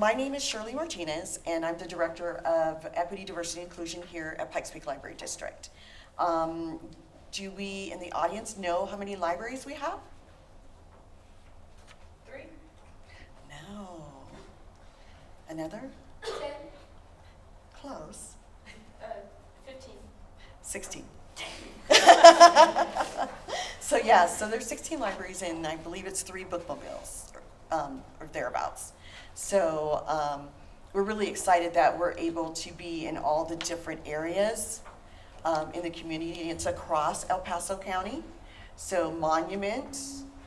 my name is Shirley Martinez, and I'm the Director of Equity, Diversity, and Inclusion here at Pikes Peak Library District. Do we in the audience know how many libraries we have? 3? No. Another? 10? Close. 15. 16. So there's 16 libraries, and I believe it's 3 bookmobiles, or thereabouts. So we're really excited that we're able to be in all the different areas in the community. It's across El Paso County. So Monument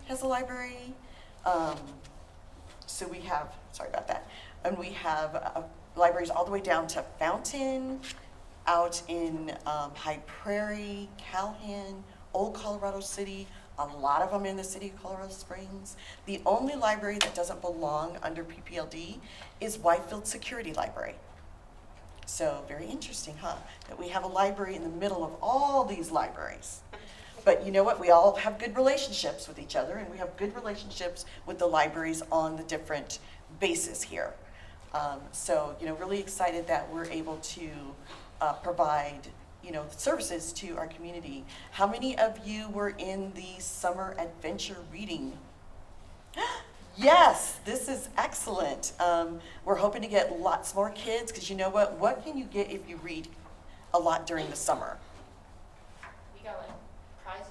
has a library. So we have, sorry about that, and we have libraries all the way down to Fountain, out in High Prairie, Calhoun, Old Colorado City, a lot of them in the city of Colorado Springs. The only library that doesn't belong under PPLD is Whitefield Security Library. So very interesting, huh? That we have a library in the middle of all these libraries. But you know what? We all have good relationships with each other, and we have good relationships with the libraries on the different bases here. So, really excited that we're able to provide, services to our community. How many of you were in the summer adventure reading? Yes, this is excellent. We're hoping to get lots more kids, because you know what? What can you get if you read a lot during the summer? You got prizes?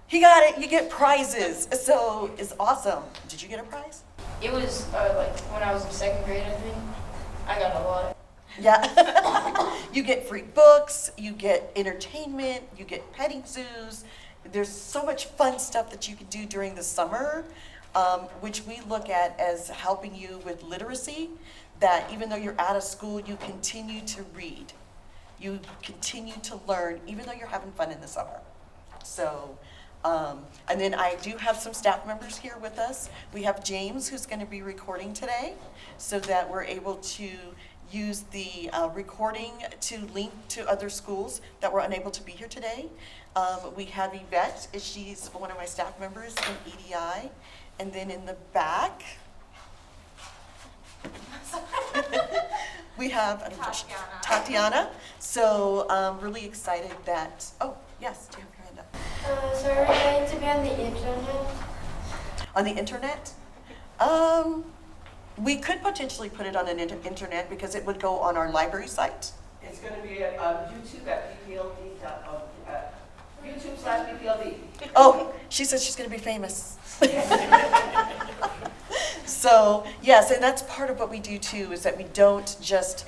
He got it. You get prizes. So it's awesome. Did you get a prize? It was when I was in 2nd grade, I think. I got a lot. Yeah. You get free books, you get entertainment, you get petting zoos. There's so much fun stuff that you can do during the summer, which we look at as helping you with literacy, that even though you're out of school, you continue to read. You continue to learn, even though you're having fun in the summer. So, and then I do have some staff members here with us. We have James, who's going to be recording today, so that we're able to use the recording to link to other schools that were unable to be here today. We have Yvette, she's one of my staff members in EDI. And then in the back, we have Tatiana. So really excited that, oh, yes, do you have your hand up? So are we going to be on the internet? On the internet? We could potentially put it on an internet, because it would go on our library site. It's going to be at YouTube at YouTube/PPLD. Oh, she said she's going to be famous. So, yes, and that's part of what we do too, is that we don't just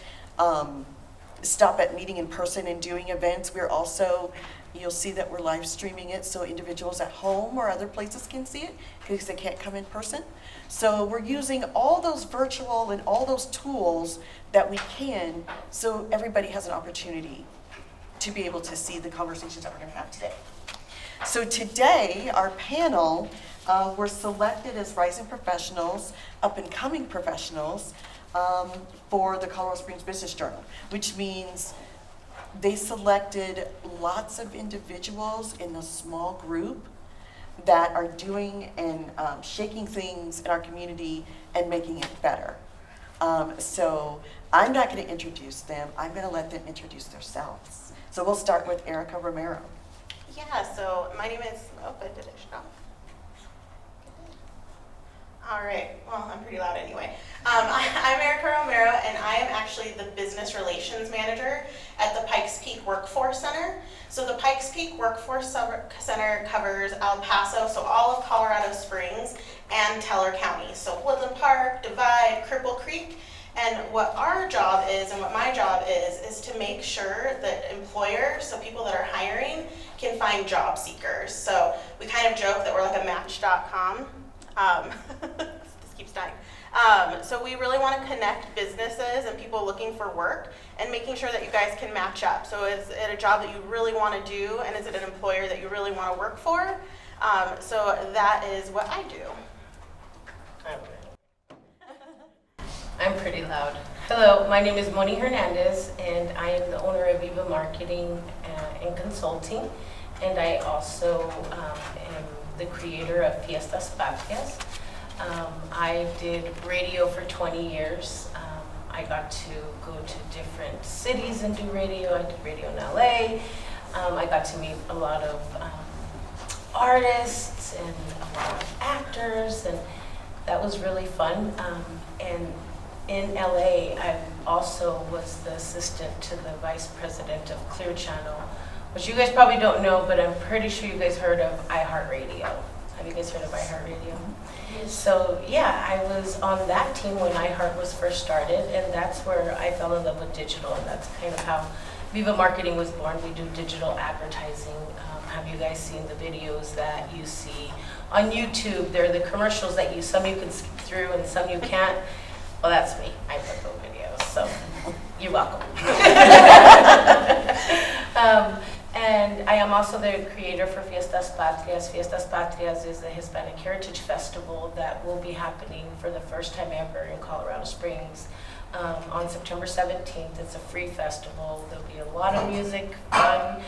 stop at meeting in person and doing events. We're also, you'll see that we're live streaming it so individuals at home or other places can see it, because they can't come in person. So we're using all those virtual and all those tools that we can, so everybody has an opportunity to be able to see the conversations that we're going to have today. So today, our panel were selected as rising professionals, up-and-coming professionals, for the Colorado Springs Business Journal, which means they selected lots of individuals in a small group that are doing and shaking things in our community and making it better. So I'm not going to introduce them. I'm going to let them introduce themselves. So we'll start with Erica Romero. Yeah, so my name is, oh, I did it, no. All right, well, I'm pretty loud anyway. I'm Erica Romero, and I am actually the Business Relations Manager at the Pikes Peak Workforce Center. So the Pikes Peak Workforce Center covers El Paso, so all of Colorado Springs, and Teller County. So Woodland Park, Divide, Cripple Creek. And what our job is, and what my job is to make sure that employers, so people that are hiring, can find job seekers. So we kind of joke that we're like a Match.com. This keeps dying. So we really want to connect businesses and people looking for work and making sure that you guys can match up. So is it a job that you really want to do, and is it an employer that you really want to work for? So that is what I do. I'm pretty loud. Hello, my name is Moni Hernandez, and I am the owner of Viva Marketing and Consulting, and I also am the creator of Fiestas Patrias. I did radio for 20 years. I got to go to different cities and do radio. I did radio in LA. I got to meet a lot of artists and a lot of actors, and that was really fun. And in LA, I also was the assistant to the vice president of Clear Channel, which you guys probably don't know, but I'm pretty sure you guys heard of iHeartRadio. Have you guys heard of iHeartRadio? So yeah, I was on that team when iHeart was first started, and that's where I fell in love with digital, and that's kind of how Viva Marketing was born. We do digital advertising. Have you guys seen the videos that you see on YouTube? They're the commercials that some you can skip through and some you can't. Well, that's me. I put those videos, so you're welcome. And I am also the creator for Fiestas Patrias. Fiestas Patrias is a Hispanic Heritage Festival that will be happening for the first time ever in Colorado Springs on September 17th. It's a free festival. There'll be a lot of music, fun,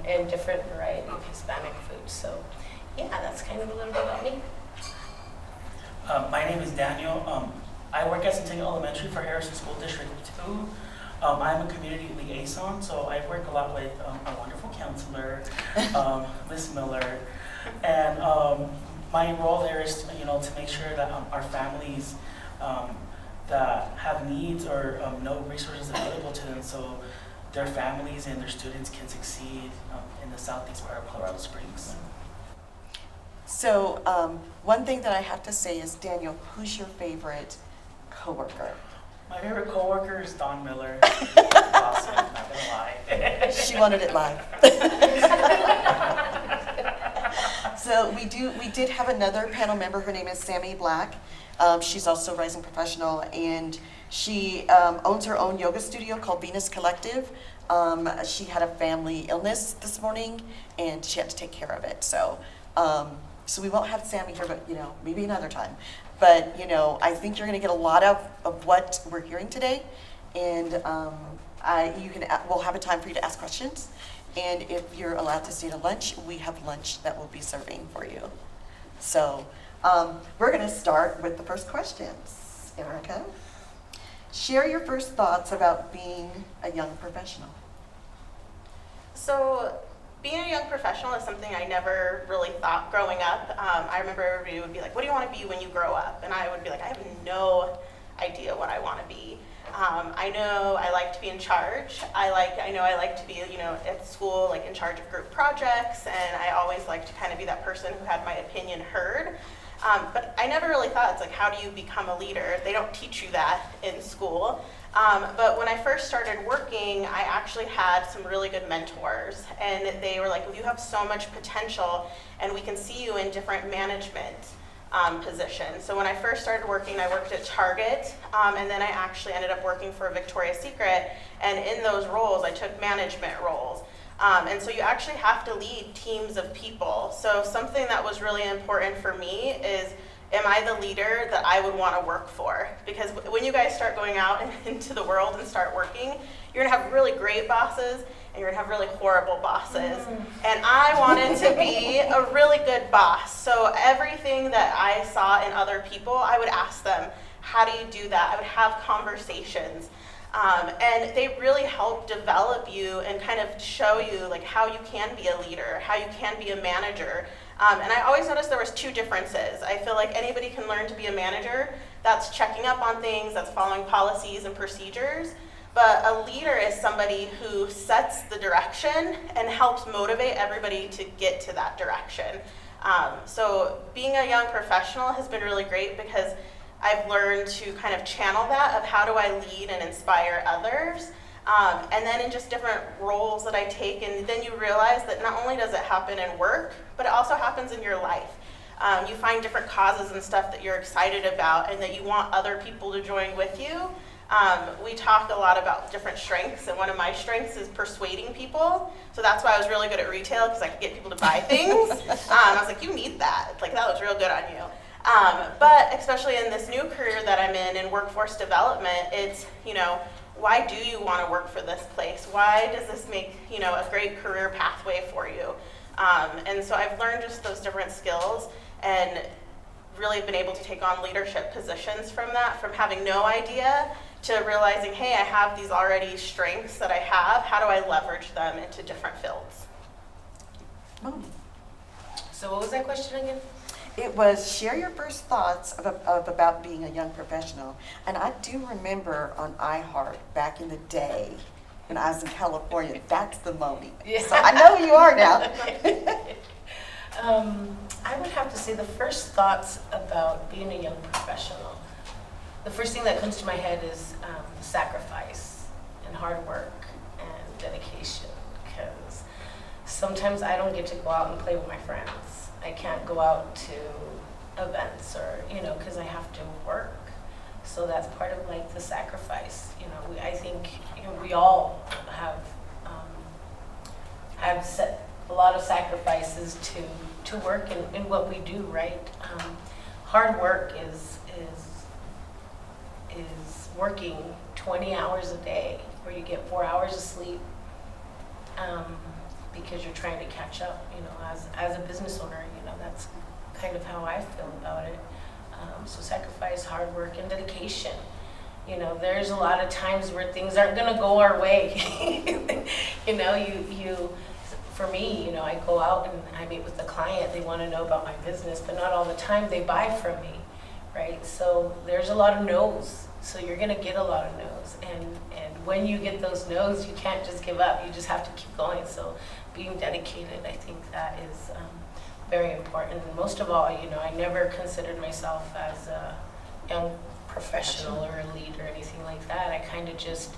and different variety of Hispanic food. So yeah, that's kind of a little bit about me. My name is Daniel. I work at Centennial Elementary for Harrison School District 2. I'm a community liaison, so I work a lot with a wonderful counselor, Miss Miller, and my role there is, to make sure that our families that have needs or no resources available to them, so their families and their students can succeed in the southeast part of Colorado Springs. So one thing that I have to say is, Daniel, who's your favorite coworker? My favorite coworker is Dawn Miller. Awesome, not gonna lie. She wanted it live. So we did have another panel member. Her name is Sammy Black. She's also a rising professional, and she owns her own yoga studio called Venus Collective. She had a family illness this morning, and she had to take care of it. So we won't have Sammy here, but maybe another time. But I think you're going to get a lot of what we're hearing today, and we'll have a time for you to ask questions. And if you're allowed to stay to lunch, we have lunch that we'll be serving for you. So we're going to start with the first questions. Erica, share your first thoughts about being a young professional. So being a young professional is something I never really thought growing up. I remember everybody would be like, what do you want to be when you grow up? And I would be like, I have no idea what I want to be. I know I like to be in charge. I know I like to be, at school, like in charge of group projects, and I always like to kind of be that person who had my opinion heard. But I never really thought, it's like, how do you become a leader? They don't teach you that in school. But when I first started working, I actually had some really good mentors, and they were like, well, you have so much potential, and we can see you in different management positions. So when I first started working, I worked at Target, and then I actually ended up working for Victoria's Secret, and in those roles, I took management roles. And so you actually have to lead teams of people. So something that was really important for me is, am I the leader that I would want to work for? Because when you guys start going out into the world and start working, you're going to have really great bosses, and you're going to have really horrible bosses. And I wanted to be a really good boss. So everything that I saw in other people, I would ask them, how do you do that? I would have conversations. And they really help develop you and kind of show you like how you can be a leader, how you can be a manager. And I always noticed there was two differences. I feel like anybody can learn to be a manager. That's checking up on things, that's following policies and procedures. But a leader is somebody who sets the direction and helps motivate everybody to get to that direction. So being a young professional has been really great because I've learned to kind of channel that of how do I lead and inspire others. And then in just different roles that I take, and then you realize that not only does it happen in work, but it also happens in your life. You find different causes and stuff that you're excited about and that you want other people to join with you. We talk a lot about different strengths, and one of my strengths is persuading people. So that's why I was really good at retail, because I could get people to buy things. I was like, you need that. Like, that was real good on you. But especially in this new career that I'm in workforce development, it's, why do you want to work for this place? Why does this make, a great career pathway for you? And so I've learned just those different skills, and really been able to take on leadership positions from that, from having no idea to realizing, hey, I have these already strengths that I have. How do I leverage them into different fields? So what was that question again? It was share your first thoughts of about being a young professional. And I do remember on iHeart back in the day when I was in California, that's the moment. Yeah. So I know who you are now. I would have to say the first thoughts about being a young professional, the first thing that comes to my head is sacrifice and hard work and dedication, because sometimes I don't get to go out and play with my friends. I can't go out to events or, because I have to work. So that's part of like the sacrifice. I think we all have set a lot of sacrifices to work in what we do, right? Hard work is working 20 hours a day where you get 4 hours of sleep because you're trying to catch up, as a business owner, that's kind of how I feel about it. So sacrifice, hard work, and dedication. There's a lot of times where things aren't gonna go our way. For me, I go out and I meet with the client, they wanna know about my business, but not all the time they buy from me, right? So there's a lot of no's. So you're gonna get a lot of no's. And when you get those no's, you can't just give up, you just have to keep going. So being dedicated, I think that is very important. And most of all, I never considered myself as a young professional or a lead or anything like that. I kind of just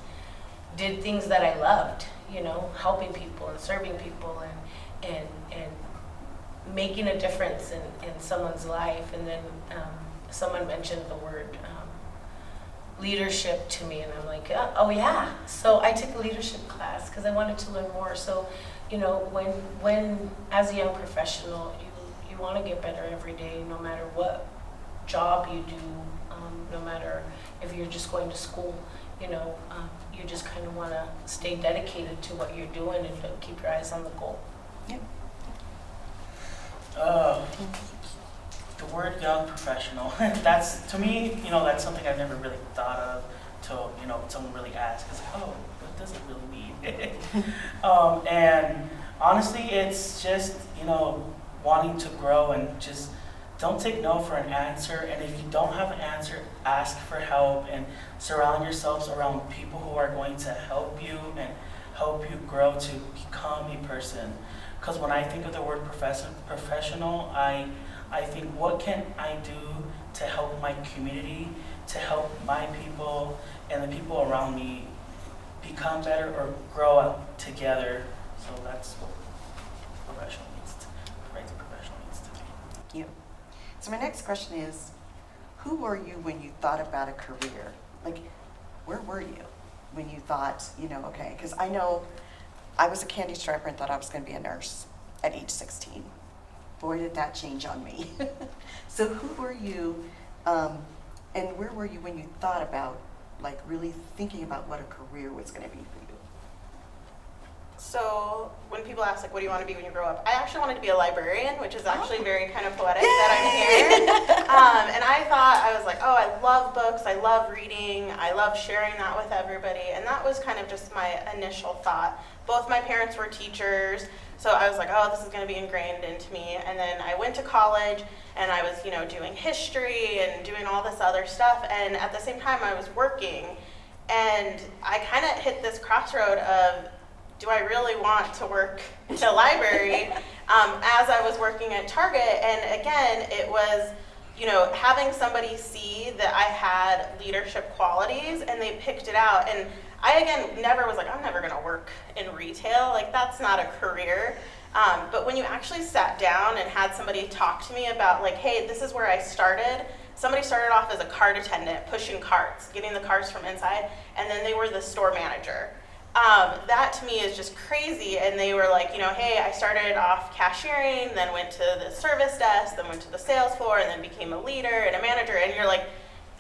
did things that I loved, helping people and serving people and making a difference in someone's life. And then someone mentioned the word leadership to me, and I'm like, oh yeah. So I took a leadership class because I wanted to learn more. So when as a young professional, you want to get better every day, no matter what job you do, no matter if you're just going to school, you just kind of want to stay dedicated to what you're doing and keep your eyes on the goal. Yep. The word young professional, that's, to me, that's something I've never really thought of till, someone really asks, it's like, oh, what does it really mean? And honestly, it's just, wanting to grow and just don't take no for an answer. And if you don't have an answer, ask for help and surround yourselves around people who are going to help you and help you grow to become a person. Because when I think of the word professional, I think, what can I do to help my community, to help my people and the people around me become better or grow up together? So that's what professional means to me. Yeah. So my next question is, who were you when you thought about a career? Like, where were you when you thought, okay, because I know I was a candy striper and thought I was going to be a nurse at age 16. Boy, did that change on me. So who were you, and where were you when you thought about, like, really thinking about what a career was going to be for you? So when people ask, like, what do you want to be when you grow up? I actually wanted to be a librarian, which is actually very kind of poetic that I'm here. And I thought, I was like, oh, I love books, I love reading, I love sharing that with everybody. And that was kind of just my initial thought. Both my parents were teachers, so I was like, oh, this is going to be ingrained into me. And then I went to college, and I was, doing history and doing all this other stuff. And at the same time, I was working. And I kind of hit this crossroad of, do I really want to work in a library as I was working at Target? And again, it was, having somebody see that I had leadership qualities and they picked it out. And I, again, never was like, I'm never gonna work in retail. Like, that's not a career. But when you actually sat down and had somebody talk to me about, like, hey, this is where I started. Somebody started off as a cart attendant, pushing carts, getting the carts from inside, and then they were the store manager. That to me is just crazy. And they were like, hey, I started off cashiering, then went to the service desk, then went to the sales floor, and then became a leader and a manager. And you're like,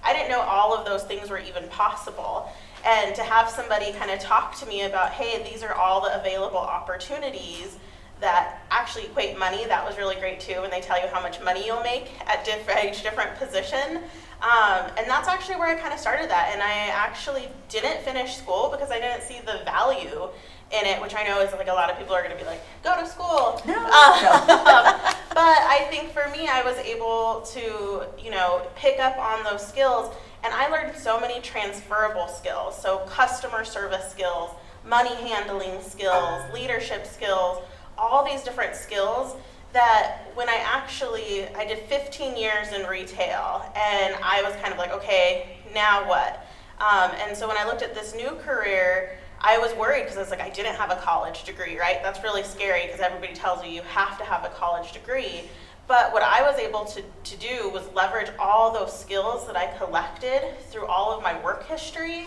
I didn't know all of those things were even possible. And to have somebody kind of talk to me about, hey, these are all the available opportunities that actually equate money. That was really great too, when they tell you how much money you'll make at each different position. And that's actually where I kind of started that. And I actually didn't finish school because I didn't see the value in it, which I know is like a lot of people are going to be like, go to school. No. But I think for me, I was able to, you know, pick up on those skills, and I learned so many transferable skills. So customer service skills, money handling skills, leadership skills, all these different skills that when I did 15 years in retail, and I was kind of like, okay, now what? And so when I looked at this new career, I was worried because I was like, I didn't have a college degree, right? That's really scary because everybody tells you have to have a college degree. But what I was able to do was leverage all those skills that I collected through all of my work history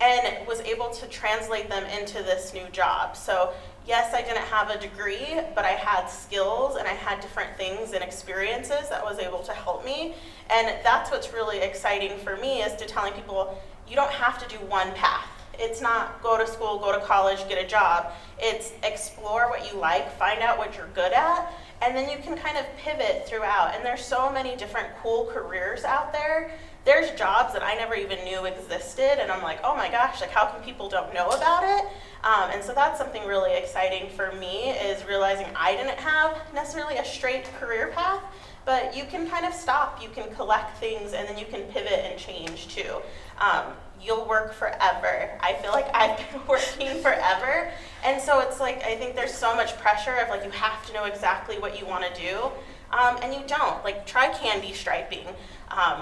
and was able to translate them into this new job. So yes, I didn't have a degree, but I had skills and I had different things and experiences that was able to help me. And that's what's really exciting for me, is to telling people, you don't have to do one path. It's not go to school, go to college, get a job. It's explore what you like, find out what you're good at, and then you can kind of pivot throughout. And there's so many different cool careers out there. There's jobs that I never even knew existed, and I'm like, oh my gosh, like how come people don't know about it? And so that's something really exciting for me, is realizing I didn't have necessarily a straight career path, but you can kind of stop, you can collect things, and then you can pivot and change too. You'll work forever. I feel like I've been working forever. And so it's like, I think there's so much pressure of like, you have to know exactly what you want to do. And you don't. Like, try candy striping.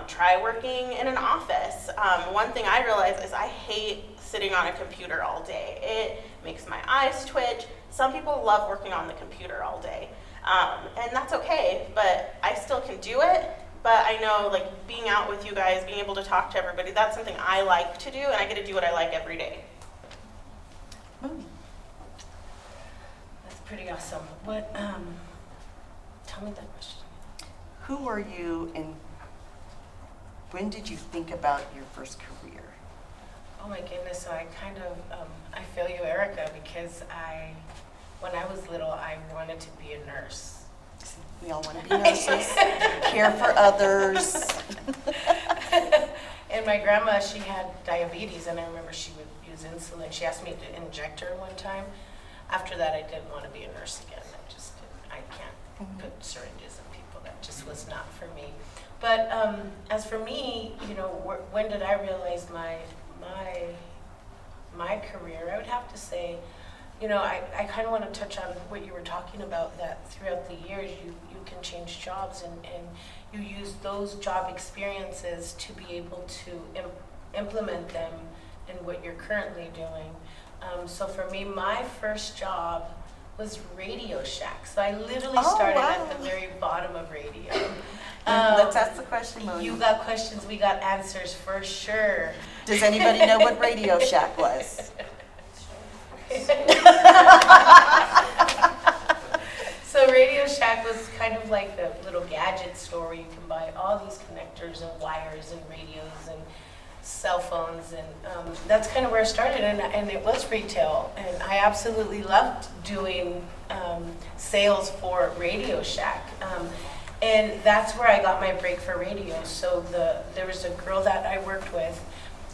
Try working in an office. One thing I realized is I hate sitting on a computer all day. It makes my eyes twitch. Some people love working on the computer all day. And that's okay, but I still can do it. But I know, like, being out with you guys, being able to talk to everybody, that's something I like to do, and I get to do what I like every day. That's pretty awesome. What, tell me that question. Who were you, and when did you think about your first career? Oh my goodness, so I kind of, I feel you, Erica, because when I was little, I wanted to be a nurse. We all want to be nurses, care for others. And my grandma, she had diabetes, and I remember she would use insulin. She asked me to inject her one time. After that, I didn't want to be a nurse again. I can't put syringes in people. That just was not for me. But as for me, you know, when did I realize my career? I would have to say, you know, I kind of want to touch on what you were talking about, that throughout the years you can change jobs, and you use those job experiences to be able to implement them in what you're currently doing. So for me, my first job was Radio Shack. So I literally started at the very bottom of radio. Let's ask the question, Moni. You got questions, we got answers for sure. Does anybody know what Radio Shack was? So Radio Shack was kind of like a little gadget store where you can buy all these connectors and wires and radios and cell phones, and that's kind of where I started, and it was retail, and I absolutely loved doing sales for Radio Shack, and that's where I got my break for radio. So there was a girl that I worked with,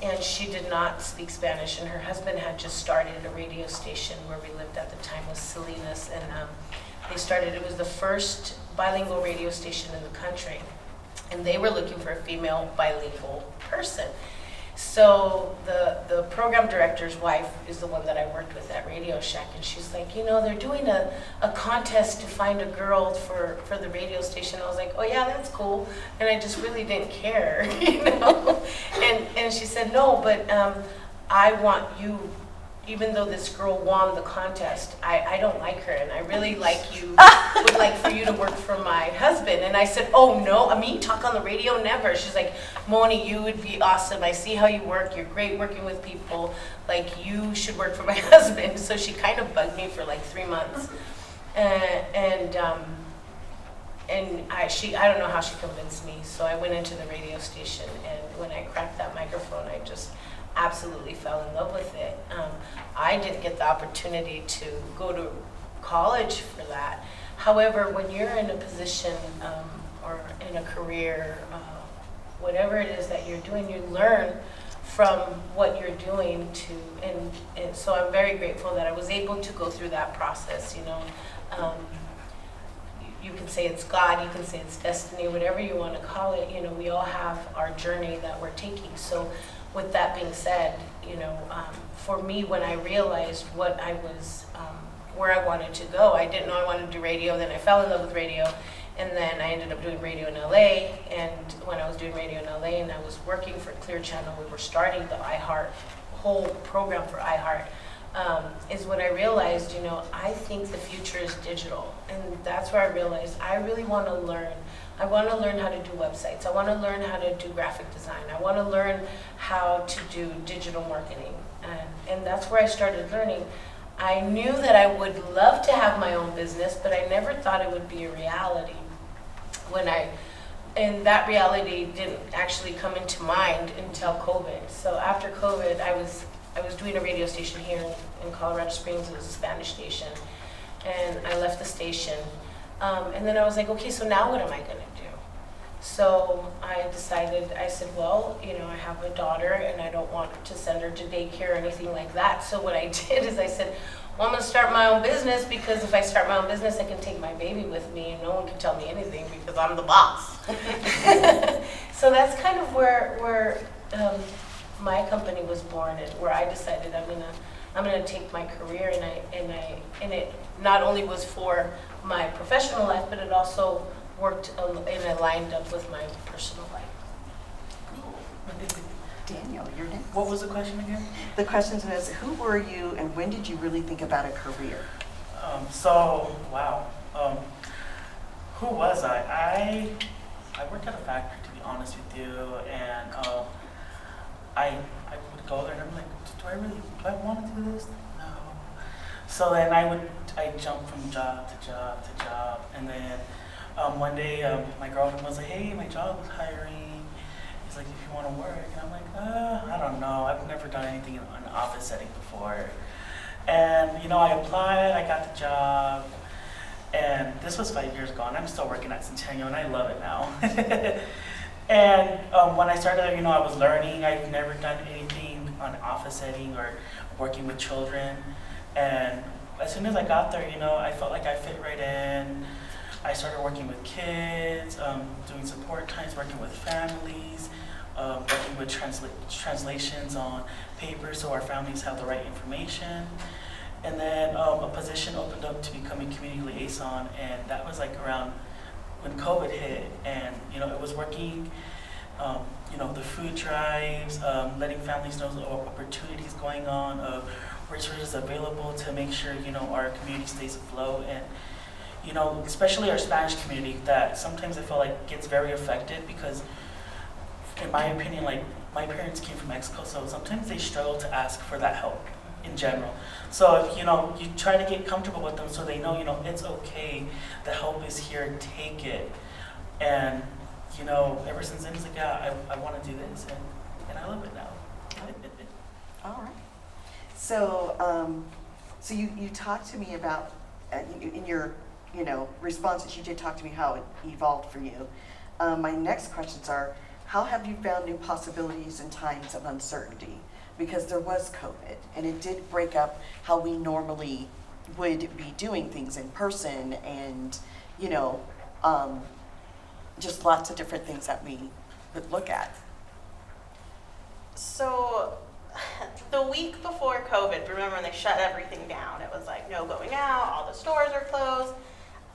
and she did not speak Spanish, and her husband had just started a radio station where we lived at the time, was Salinas, and it was the first bilingual radio station in the country, and they were looking for a female bilingual person. So the program director's wife is the one that I worked with at Radio Shack, and she's like, you know, they're doing a contest to find a girl for the radio station. I was like, oh yeah, that's cool, and I just really didn't care, you know. And she said, no, but I want you, even though this girl won the contest, I don't like her, and I really would like for you to work for my husband. And I said, oh no, me talk on the radio, never. She's like, Moni, you would be awesome. I see how you work. You're great working with people. Like, you should work for my husband. So she kind of bugged me for like 3 months. I don't know how she convinced me. So I went into the radio station, and when I cracked that microphone, I just absolutely fell in love with it. I didn't get the opportunity to go to college for that. However, when you're in a position or in a career, whatever it is that you're doing, you learn from what you're doing to, and so I'm very grateful that I was able to go through that process, you know. You can say it's God, you can say it's destiny, whatever you want to call it, you know, we all have our journey that we're taking. So with that being said, you know, for me, when I realized what I was, where I wanted to go, I didn't know I wanted to do radio, then I fell in love with radio, and then I ended up doing radio in LA, and when I was doing radio in LA and I was working for Clear Channel, we were starting the iHeart, whole program for iHeart, is when I realized, you know, I think the future is digital. And that's where I realized I really want to learn. I want to learn how to do websites. I want to learn how to do graphic design. I want to learn how to do digital marketing. And that's where I started learning. I knew that I would love to have my own business, but I never thought it would be a reality. And that reality didn't actually come into mind until COVID. So after COVID, I was doing a radio station here in Colorado Springs. It was a Spanish station, and I left the station. And then I was like, okay, so now what am I going to do? So I decided, I said, well, you know, I have a daughter, and I don't want to send her to daycare or anything like that. So what I did is I said, well, I'm going to start my own business, because if I start my own business, I can take my baby with me, and no one can tell me anything because I'm the boss. So that's kind of where my company was born, and where I decided I'm gonna take my career, and it not only was for my professional life, but it also worked and it lined up with my personal life. Daniel, you're next. What was the question again? The question is, who were you and when did you really think about a career? Wow. Who was I? I worked at a factory, to be honest with you, and I would go there and I'm like, do I want to do this? No. So then I jumped from job to job to job, and then one day my girlfriend was like, hey, my job is hiring. He's like, if you want to work, and I'm like, I don't know. I've never done anything in an office setting before. And you know, I applied, I got the job, and this was 5 years ago, and I'm still working at Centennial, and I love it now. And when I started there, you know, I was learning. I've never done anything on an office setting or working with children. And as soon as I got there, you know, I felt like I fit right in. I started working with kids, doing support times, working with families, working with translations on paper so our families have the right information. And then a position opened up to becoming community liaison, and that was like around when COVID hit, and you know, it was working, you know, the food drives, letting families know the opportunities going on, resources available to make sure, you know, our community stays afloat. And you know, especially our Spanish community, that sometimes I feel like gets very affected, because in my opinion, like, my parents came from Mexico, so sometimes they struggle to ask for that help in general. So if, you know, you try to get comfortable with them so they know, you know, it's okay, the help is here, take it. And you know, ever since then, it's like, yeah, I want to do this, and I love it now. All right. So, so you talked to me about, in your, you know, responses, you did talk to me how it evolved for you. My next questions are, how have you found new possibilities in times of uncertainty? Because there was COVID, and it did break up how we normally would be doing things in person, and, you know, just lots of different things that we would look at. So the week before COVID, remember when they shut everything down? It was like no going out, all the stores are closed.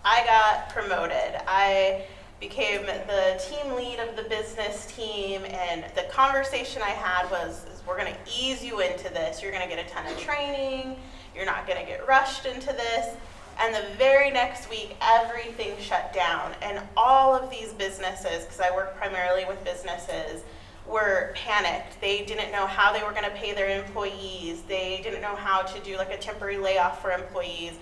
I got promoted. I became the team lead of the business team, and the conversation I had was, we're going to ease you into this. You're going to get a ton of training. You're not going to get rushed into this. And the very next week, everything shut down, and all of these businesses, because I work primarily with businesses, were panicked. They didn't know how they were going to pay their employees. They didn't know how to do like a temporary layoff for employees.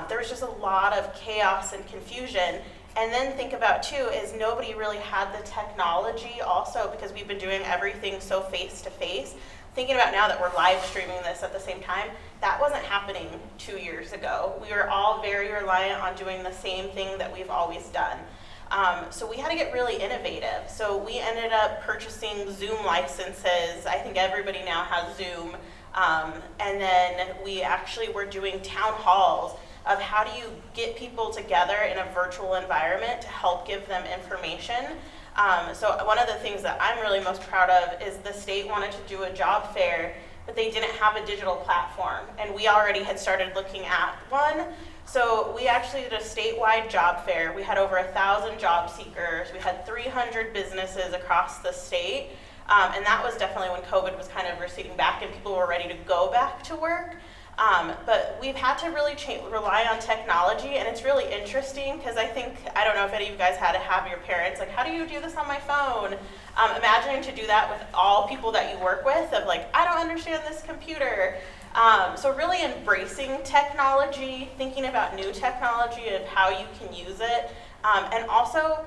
There was just a lot of chaos and confusion. And then think about too, is nobody really had the technology also, because we've been doing everything so face to face, thinking about now that we're live streaming this at the same time, that wasn't happening 2 years ago. We were all very reliant on doing the same thing that we've always done. So we had to get really innovative. So we ended up purchasing Zoom licenses. I think everybody now has Zoom. And then we actually were doing town halls of how do you get people together in a virtual environment to help give them information. So one of the things that I'm really most proud of is the state wanted to do a job fair, but they didn't have a digital platform. And we already had started looking at one. So we actually did a statewide job fair. We had over 1,000 job seekers. We had 300 businesses across the state. And that was definitely when COVID was kind of receding back and people were ready to go back to work. But we've had to really rely on technology, and it's really interesting because I don't know if any of you guys had to have your parents, like, how do you do this on my phone? Imagining to do that with all people that you work with of like, I don't understand this computer. So really embracing technology, thinking about new technology of how you can use it, and also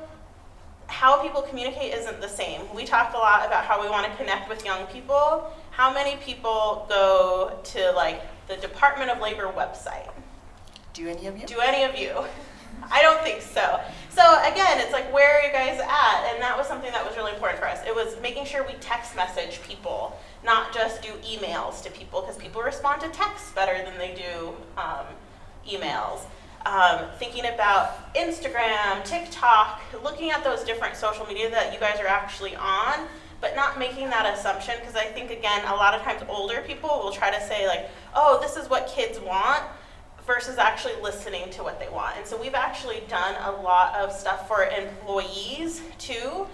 how people communicate isn't the same. We talked a lot about how we want to connect with young people. How many people go to like the Department of Labor website? Do any of you? Do any of you? I don't think so. So again, it's like, where are you guys at? And that was something that was really important for us. It was making sure we text message people, not just do emails to people, because people respond to texts better than they do emails. Thinking about Instagram, TikTok, looking at those different social media that you guys are actually on, but not making that assumption, because I think, again, a lot of times older people will try to say like, oh, this is what kids want, versus actually listening to what they want. And so we've actually done a lot of stuff for employees too,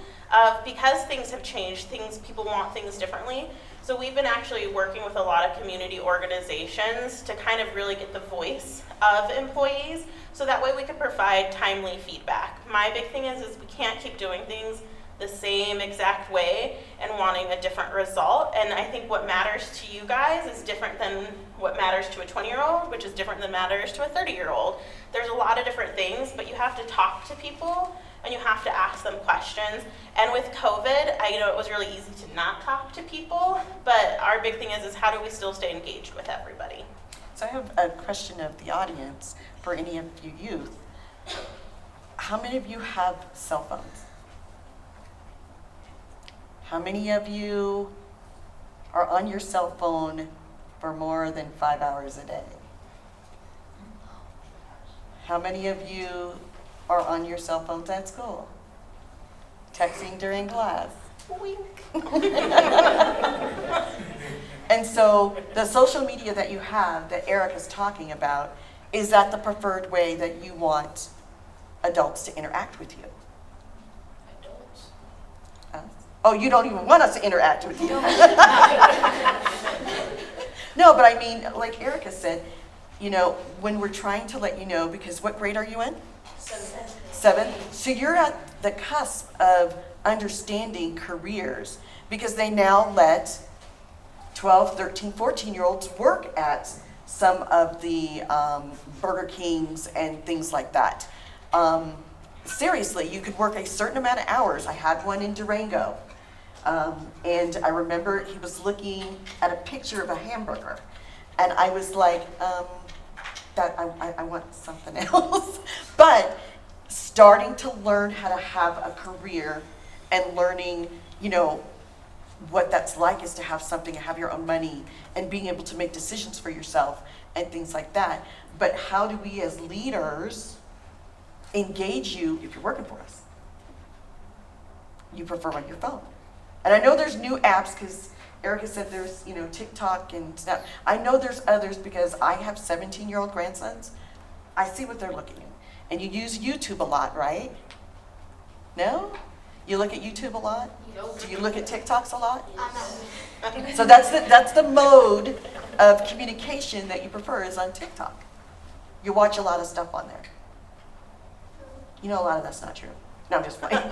because things have changed, people want things differently. So we've been actually working with a lot of community organizations to kind of really get the voice of employees, so that way we can provide timely feedback. My big thing is we can't keep doing things the same exact way and wanting a different result. And I think what matters to you guys is different than what matters to a 20-year-old, which is different than matters to a 30-year-old. There's a lot of different things, but you have to talk to people and you have to ask them questions. And with COVID, it was really easy to not talk to people, but our big thing is how do we still stay engaged with everybody? So I have a question of the audience for any of you youth. How many of you have cell phones? How many of you are on your cell phone for more than 5 hours a day? How many of you are on your cell phones at school? Texting during class? Wink. And so the social media that you have that Eric is talking about, is that the preferred way that you want adults to interact with you? Adults. Us? Oh, you don't even want us to interact with you. No, but I mean, like Erica said, when we're trying to let you know, because what grade are you in? 7th. So you're at the cusp of understanding careers, because they now let 12, 13, 14-year-olds work at some of the Burger Kings and things like that. Seriously, you could work a certain amount of hours. I had one in Durango. And I remember he was looking at a picture of a hamburger. And I was like, I want something else. But starting to learn how to have a career and learning, what that's like is to have something, have your own money, and being able to make decisions for yourself and things like that. But how do we as leaders engage you if you're working for us? You prefer on your phone. And I know there's new apps, because Erica said there's, TikTok and Snap. I know there's others, because I have 17-year-old grandsons. I see what they're looking at. And you use YouTube a lot, right? No? You look at YouTube a lot? Do you look at TikToks a lot? So that's the mode of communication that you prefer, is on TikTok. You watch a lot of stuff on there. A lot of that's not true. No, I'm just playing.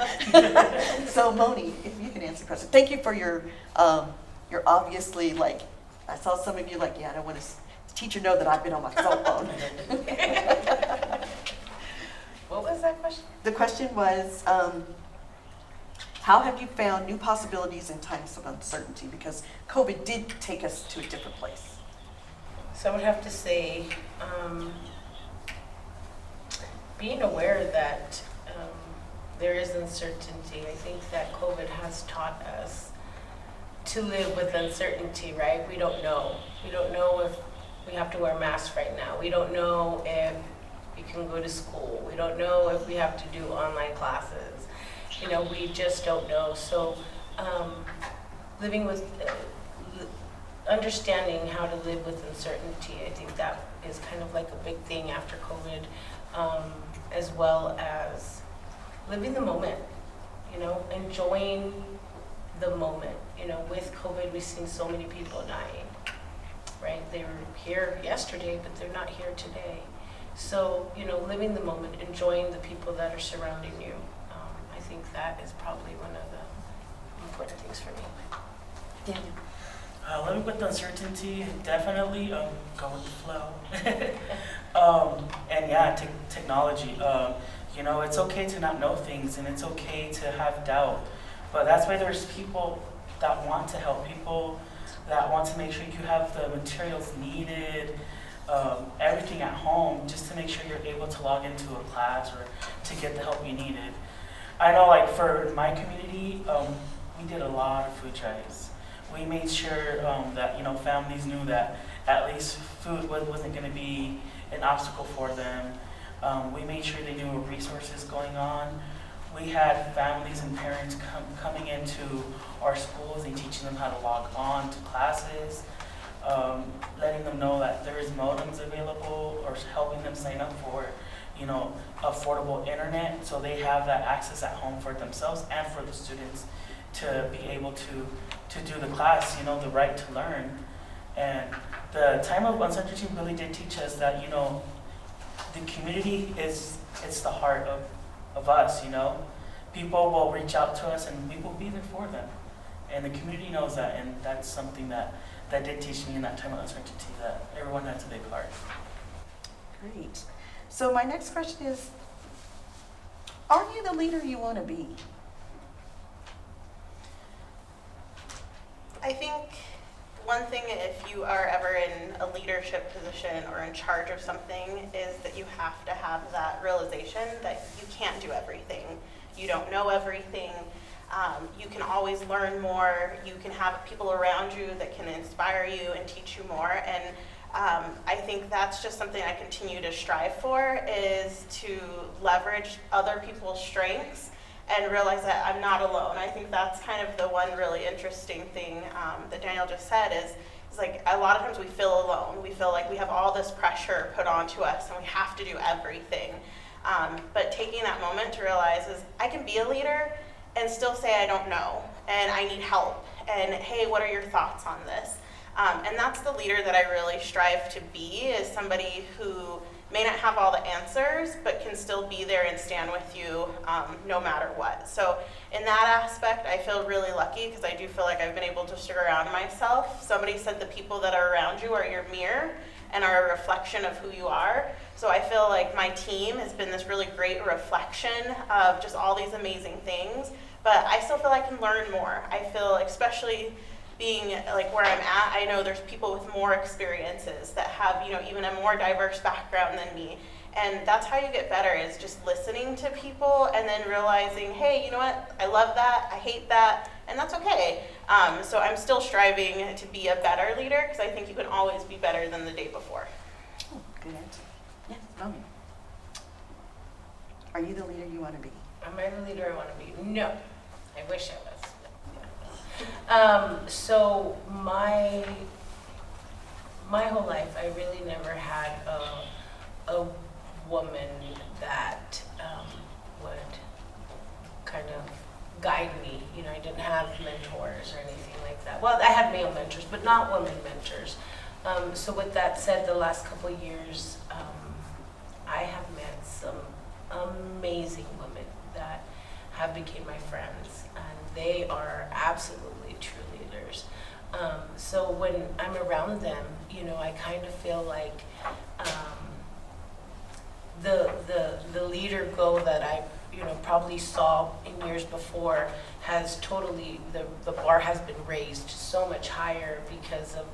So Moni, if you can answer the question. Thank you for your obviously, like, I saw some of you like, yeah, I don't want to teacher know that I've been on my cell phone. What was that question? The question was, How have you found new possibilities in times of uncertainty? Because COVID did take us to a different place. So I would have to say, being aware that there is uncertainty. I think that COVID has taught us to live with uncertainty, right? We don't know. We don't know if we have to wear masks right now. We don't know if we can go to school. We don't know if we have to do online classes. You know, we just don't know. So living with, understanding how to live with uncertainty, I think that is kind of like a big thing after COVID, as well as living the moment, you know, enjoying the moment. You know, with COVID, we've seen so many people dying, right? They were here yesterday, but they're not here today. So, you know, living the moment, enjoying the people that are surrounding you. I think that is probably one of the important things for me. Daniel. Living with uncertainty, definitely go with the flow. And yeah, technology. You know, it's okay to not know things, and it's okay to have doubt. But that's why there's people that want to help, people that want to make sure you have the materials needed, everything at home, just to make sure you're able to log into a class or to get the help you needed. I know, like, for my community, we did a lot of food drives. We made sure that, you know, families knew that at least food wasn't going to be an obstacle for them. We made sure they knew what resources going on. We had families and parents coming into our schools and teaching them how to log on to classes, letting them know that there is modems available, or helping them sign up for, you know, affordable internet, so they have that access at home for themselves and for the students to be able to do the class, you know, the right to learn. And the time of uncertainty really did teach us that, you know, the community it's the heart of us, you know. People will reach out to us and we will be there for them. And the community knows that, and that's something that did teach me in that time of uncertainty, that everyone has a big heart. Great. So my next question is, are you the leader you want to be? I think one thing, if you are ever in a leadership position or in charge of something, is that you have to have that realization that you can't do everything. You don't know everything. You can always learn more. You can have people around you that can inspire you and teach you more. And I think that's just something I continue to strive for, is to leverage other people's strengths and realize that I'm not alone. I think that's kind of the one really interesting thing that Daniel just said is like a lot of times we feel alone. We feel like we have all this pressure put onto us and we have to do everything. But taking that moment to realize is I can be a leader and still say I don't know and I need help, and hey, what are your thoughts on this? And that's the leader that I really strive to be, is somebody who may not have all the answers, but can still be there and stand with you no matter what. So in that aspect, I feel really lucky, because I do feel like I've been able to surround myself. Somebody said the people that are around you are your mirror and are a reflection of who you are. So I feel like my team has been this really great reflection of just all these amazing things, but I still feel I can learn more. I feel, especially being like where I'm at, I know there's people with more experiences that have, you know, even a more diverse background than me. And that's how you get better, is just listening to people and then realizing, hey, you know what, I love that, I hate that, and that's okay. So I'm still striving to be a better leader, because I think you can always be better than the day before. Oh, good answer. Yes, Mommy. Are you the leader you want to be? Am I the leader I want to be? No. I wish I was. So my whole life, I really never had a woman that would kind of guide me. You know, I didn't have mentors or anything like that. Well, I had male mentors, but not women mentors. So with that said, the last couple of years, I have met some amazing women that have become my friends, and they are absolutely true leaders. So when I'm around them, you know, I kind of feel like the leader go that I, you know, probably saw in years before has totally, the bar has been raised so much higher because of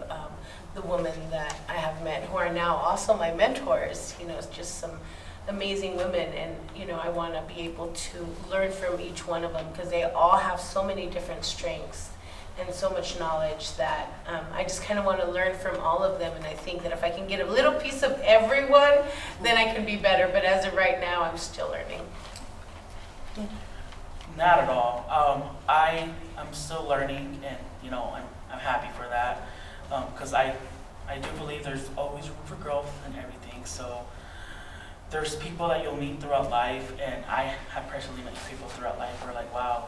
the women that I have met who are now also my mentors. You know, it's just some amazing women, and you know, I want to be able to learn from each one of them because they all have so many different strengths and so much knowledge that I just kind of want to learn from all of them. And I think that if I can get a little piece of everyone, then I can be better. But as of right now, I'm still learning. Not at all. I'm still learning, and you know, I'm happy for that, because I do believe there's always room for growth and everything. So there's people that you'll meet throughout life, and I have personally met people throughout life who are like, wow,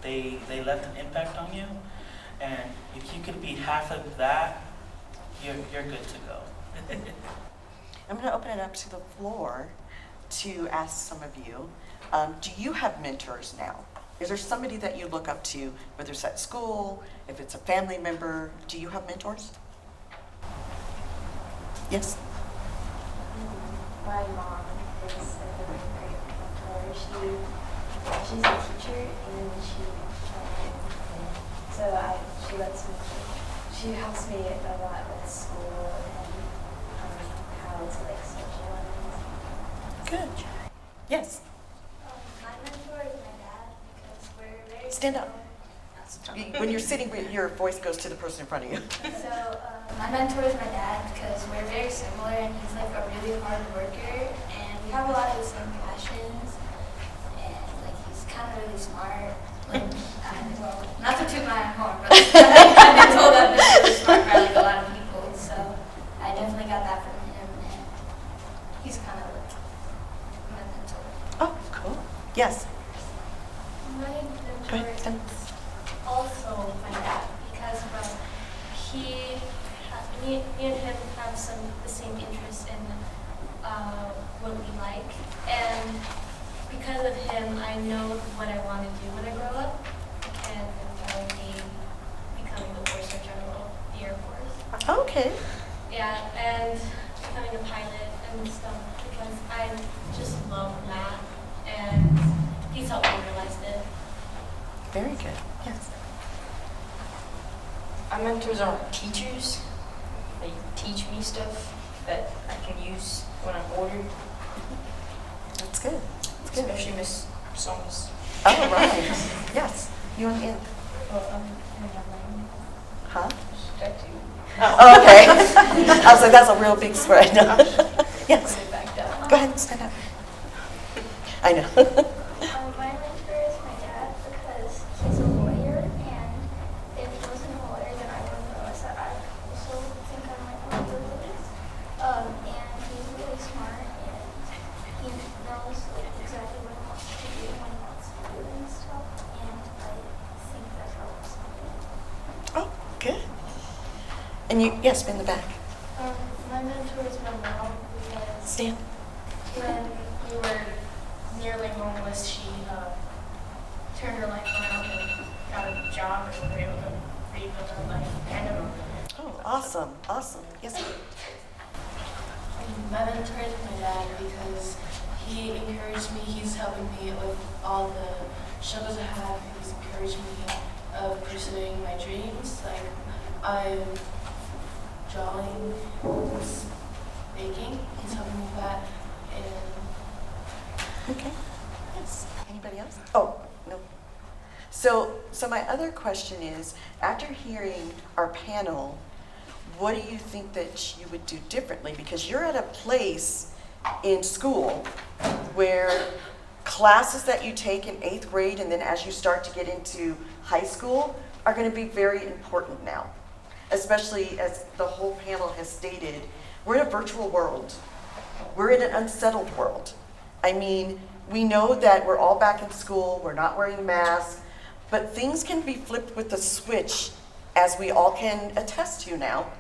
they left an impact on you, and if you could be half of that, you're good to go. I'm going to open it up to the floor to ask some of you. Do you have mentors now? Is there somebody that you look up to, whether it's at school, if it's a family member? Do you have mentors? Yes? My mom is a really great mentor. She's a teacher and she lets me, she helps me a lot with school and how to like socialize. Good. Yes? My mentor is my dad because we're very Stand up. similar. When you're sitting, your voice goes to the person in front of you. So my mentor is my dad because we're very similar and he's like a really hard worker and we have a lot of the same passions and like he's kind of really smart. Like, well, not to toot my own horn, but I've been told I've been really smart by like a lot of people, so I definitely got that from him and he's kind of like my mentor. Oh, cool. Yes? My Go mentor ahead, Sten. is also my dad because me and him have the same interests in what we like, and because of him, I know what I want to do when I grow up, and that would be becoming the Force General of the Air Force. Okay. Yeah, and becoming a pilot and stuff because I just love math, and he's helped me realize it. Very good. Yes. Our mentors are teachers. They teach me stuff that I can use when I'm older, That's good. That's good. especially Miss Somas. Oh, right. Yes. You want in? Huh? That too. Oh, okay. I was like, that's a real big spread. Yes. Put it back down. Go ahead, stand up. I know. My mentor is my dad because he's a lawyer, and if he wasn't a lawyer, then I wouldn't realize that I also think I might want to do this. And he's really smart, and he knows like exactly what he wants to do when he wants to do it and stuff. And I think that helps me. Oh, good. And you, yes, in the back. My mentor is my mom because Stand. when we were nearly homeless, she turned her life around and got a job and we were able to rebuild our life. Oh, awesome. Awesome. Yes. My mentor is my dad because he encouraged me. He's helping me with all the struggles I have. He's encouraged me of pursuing my dreams. Like I'm drawing, baking. He's helping me with that. And Okay. Yes. Anybody else? Oh, no. So my other question is, after hearing our panel, what do you think that you would do differently? Because you're at a place in school where classes that you take in 8th grade and then as you start to get into high school are going to be very important now. Especially as the whole panel has stated, we're in a virtual world. We're in an unsettled world. I mean, we know that we're all back in school, we're not wearing masks, but things can be flipped with a switch, as we all can attest to now,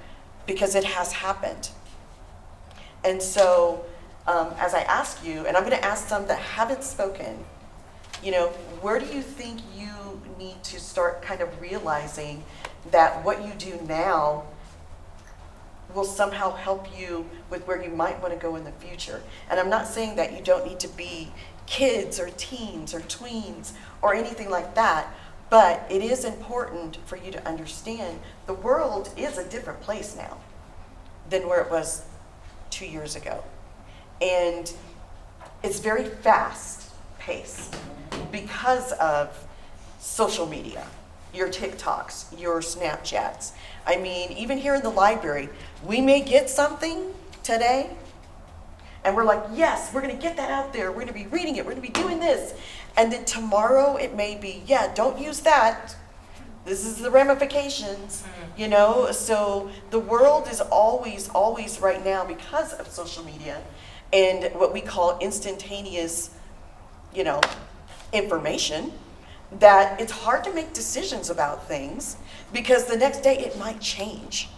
because it has happened. And so, as I ask you, and I'm going to ask some that haven't spoken, you know, where do you think you need to start kind of realizing that what you do now will somehow help you with where you might want to go in the future? And I'm not saying that you don't need to be kids or teens or tweens or anything like that, But it is important for you to understand the world is a different place now than where it was 2 years ago. And it's very fast paced because of social media, your TikToks, your Snapchats. I mean, even here in the library, we may get something today and we're like, yes, we're going to get that out there. We're going to be reading it. We're going to be doing this. And then tomorrow it may be, yeah, don't use that. This is the ramifications, you know? So the world is always right now because of social media and what we call instantaneous, you know, information, that it's hard to make decisions about things because the next day it might change.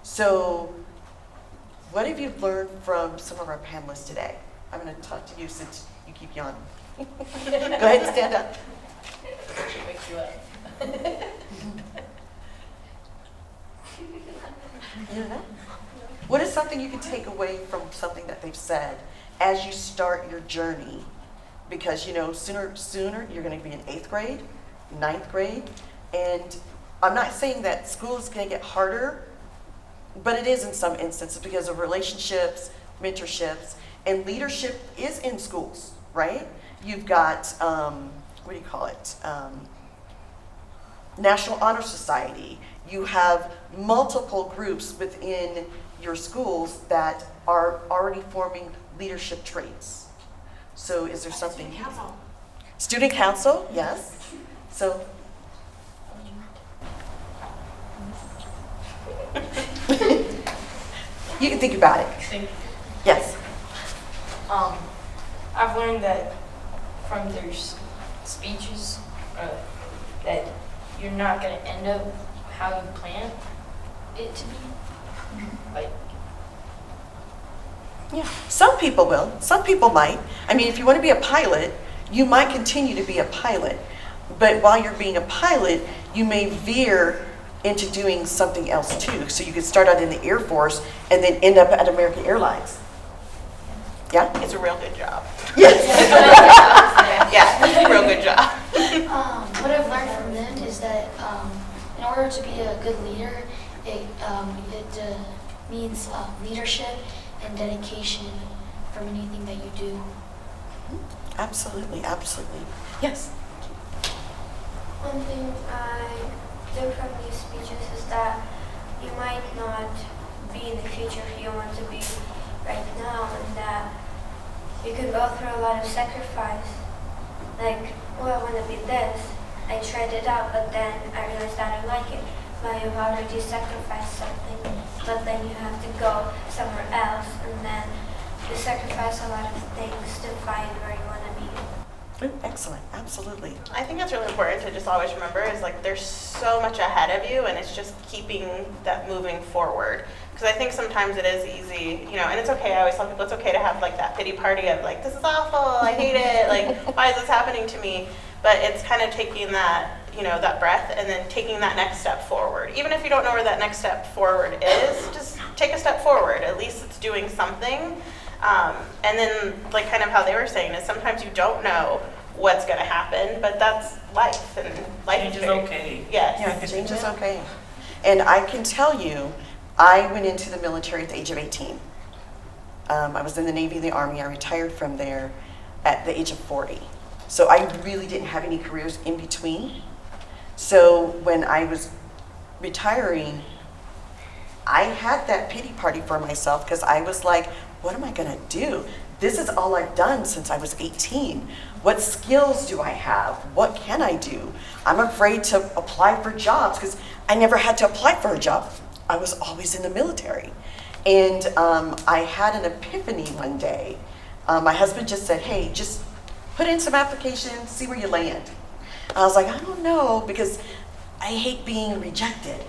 So what have you learned from some of our panelists today? I'm going to talk to you since you keep yawning. Go ahead and stand up. Wake you up. Yeah. What is something you can take away from something that they've said as you start your journey? Because, you know, sooner you're going to be in 8th grade, 9th grade, and I'm not saying that school is going to get harder, but it is in some instances because of relationships, mentorships, and leadership is in schools, right? You've got, what do you call it? National Honor Society. You have multiple groups within your schools that are already forming leadership traits. So is there something? Student council. Student council, yes. So. You can think about it. Thank you. Yes. I've learned that from their speeches that you're not going to end up how you plan it to be. Like, Yeah. Some people will. Some people might. I mean, if you want to be a pilot, you might continue to be a pilot. But while you're being a pilot, you may veer into doing something else too. So you could start out in the Air Force and then end up at American Airlines. Yeah? It's a real good job. Yes. Yeah, it's a real good job. What I've learned from them is that in order to be a good leader, it means leadership and dedication from anything that you do. Absolutely, absolutely. Yes. One thing I took from these speeches is that you might not be in the future who you want to be right now, and that you could go through a lot of sacrifice. Like, oh, I want to be this. I tried it out, but then I realized I don't like it. But you've already sacrificed something, but then you have to go somewhere else, and then you sacrifice a lot of things to find where you want to be. Excellent, absolutely. I think that's really important to just always remember is like there's so much ahead of you and it's just keeping that moving forward. Because I think sometimes it is easy, you know, and it's okay. I always tell people it's okay to have like that pity party of like, this is awful, I hate it, like, why is this happening to me? But it's kind of taking that, you know, that breath and then taking that next step forward. Even if you don't know where that next step forward is, just take a step forward. At least it's doing something. And then, like kind of how they were saying, is sometimes you don't know what's going to happen, but that's life, and life Change is very- okay. Yes. Yeah, change is okay. And I can tell you, I went into the military at the age of 18. I was in the Navy and the Army. I retired from there at the age of 40. So I really didn't have any careers in between. So when I was retiring, I had that pity party for myself because I was like, what am I going to do? This is all I've done since I was 18. What skills do I have? What can I do? I'm afraid to apply for jobs because I never had to apply for a job. I was always in the military. And I had an epiphany one day. My husband just said, hey, just put in some applications, see where you land. I was like, I don't know, because I hate being rejected,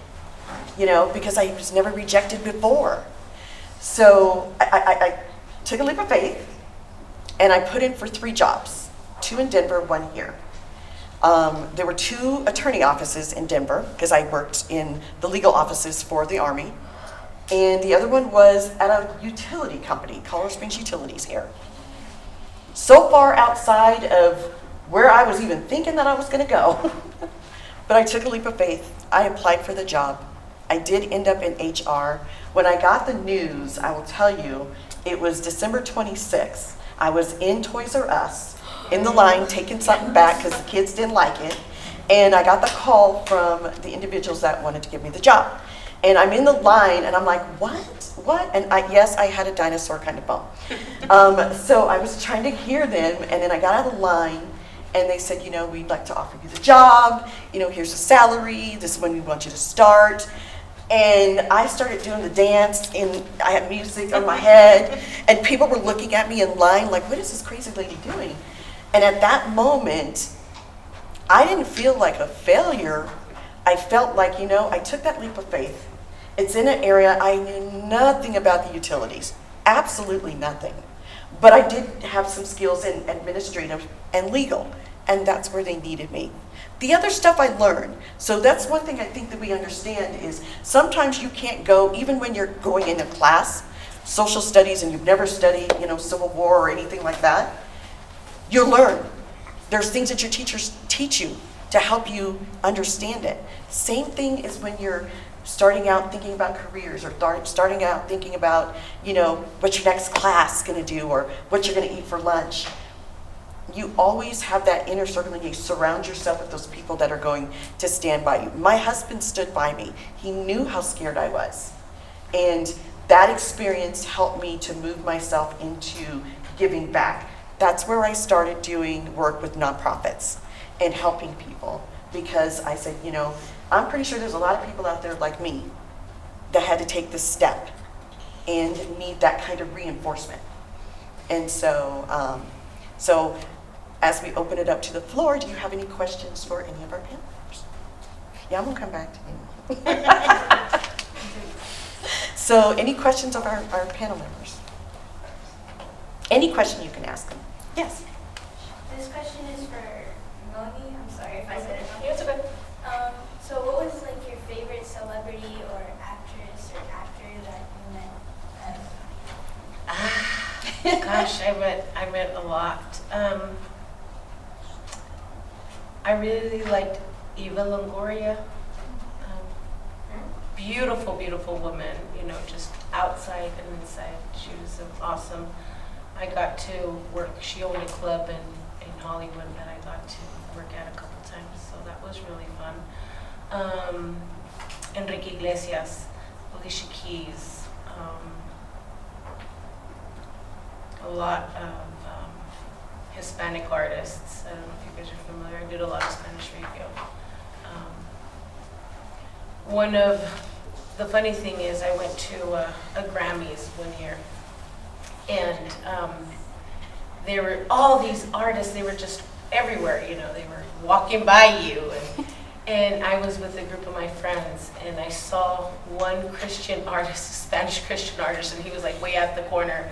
you know, because I was never rejected before. So I took a leap of faith, and I put in for 3 jobs, 2 in Denver, 1 here. There were 2 attorney offices in Denver, because I worked in the legal offices for the Army. And the other one was at a utility company, Colorado Springs Utilities here. So far outside of where I was even thinking that I was going to go. But I took a leap of faith. I applied for the job. I did end up in HR. When I got the news, I will tell you, it was December 26th. I was in Toys R Us, in the line, taking something back because the kids didn't like it. And I got the call from the individuals that wanted to give me the job. And I'm in the line, and I'm like, what? And yes, I had a dinosaur kind of phone. So I was trying to hear them, and then I got out of the line, and they said, we'd like to offer you the job. Here's the salary. This is when we want you to start. And I started doing the dance, and I had music on my head, and people were looking at me in line like, what is this crazy lady doing? And at that moment, I didn't feel like a failure. I felt like, I took that leap of faith. It's in an area I knew nothing about the utilities, absolutely nothing. But I did have some skills in administrative and legal, and that's where they needed me. The other stuff I learned. So that's one thing I think that we understand is sometimes you can't go, even when you're going into class, social studies, and you've never studied, Civil War or anything like that, you'll learn. There's things that your teachers teach you to help you understand it. Same thing is when you're starting out thinking about careers or starting out thinking about, what your next class is going to do or what you're going to eat for lunch. You always have that inner circle and you surround yourself with those people that are going to stand by you. My husband stood by me. He knew how scared I was. And that experience helped me to move myself into giving back. That's where I started doing work with nonprofits and helping people because I said, I'm pretty sure there's a lot of people out there like me that had to take this step and need that kind of reinforcement. And so, as we open it up to the floor, do you have any questions for any of our panel members? Yeah, I'm gonna come back to you. So any questions of our panel members? Any question you can ask them. Yes. This question is for Melanie. I'm sorry if I said it wrong. Yeah, it's okay. So what was your favorite celebrity or actress or actor that you met? Gosh, I met a lot. I really liked Eva Longoria. Beautiful, beautiful woman, just outside and inside. She was awesome. I got to work, she owned a club in Hollywood that I got to work at a couple times, so that was really fun. Enrique Iglesias, Alicia Keys, a lot of Hispanic artists. I don't know if you guys are familiar. I did a lot of Spanish radio. One of the funny thing is I went to a Grammys one year, and there were all these artists. They were just everywhere. They were walking by you, and I was with a group of my friends, and I saw one Christian artist, a Spanish Christian artist, and he was way at the corner.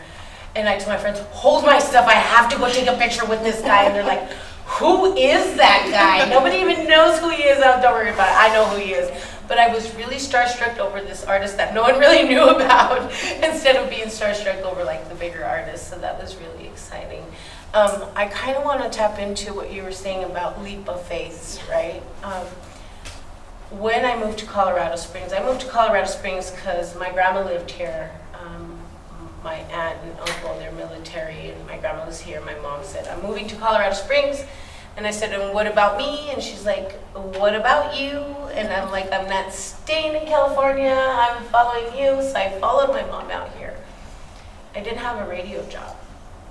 And I told my friends, hold my stuff, I have to go take a picture with this guy. And they're like, who is that guy? Nobody even knows who he is. Oh, don't worry about it, I know who he is. But I was really starstruck over this artist that no one really knew about, instead of being starstruck over the bigger artists. So that was really exciting. I kind of want to tap into what you were saying about leap of faith, right? When I moved to Colorado Springs because my grandma lived here. My aunt and uncle, they're military, and my grandma was here. My mom said, I'm moving to Colorado Springs. And I said, and what about me? And she's like, what about you? And I'm like, I'm not staying in California, I'm following you. So I followed my mom out here. I didn't have a radio job.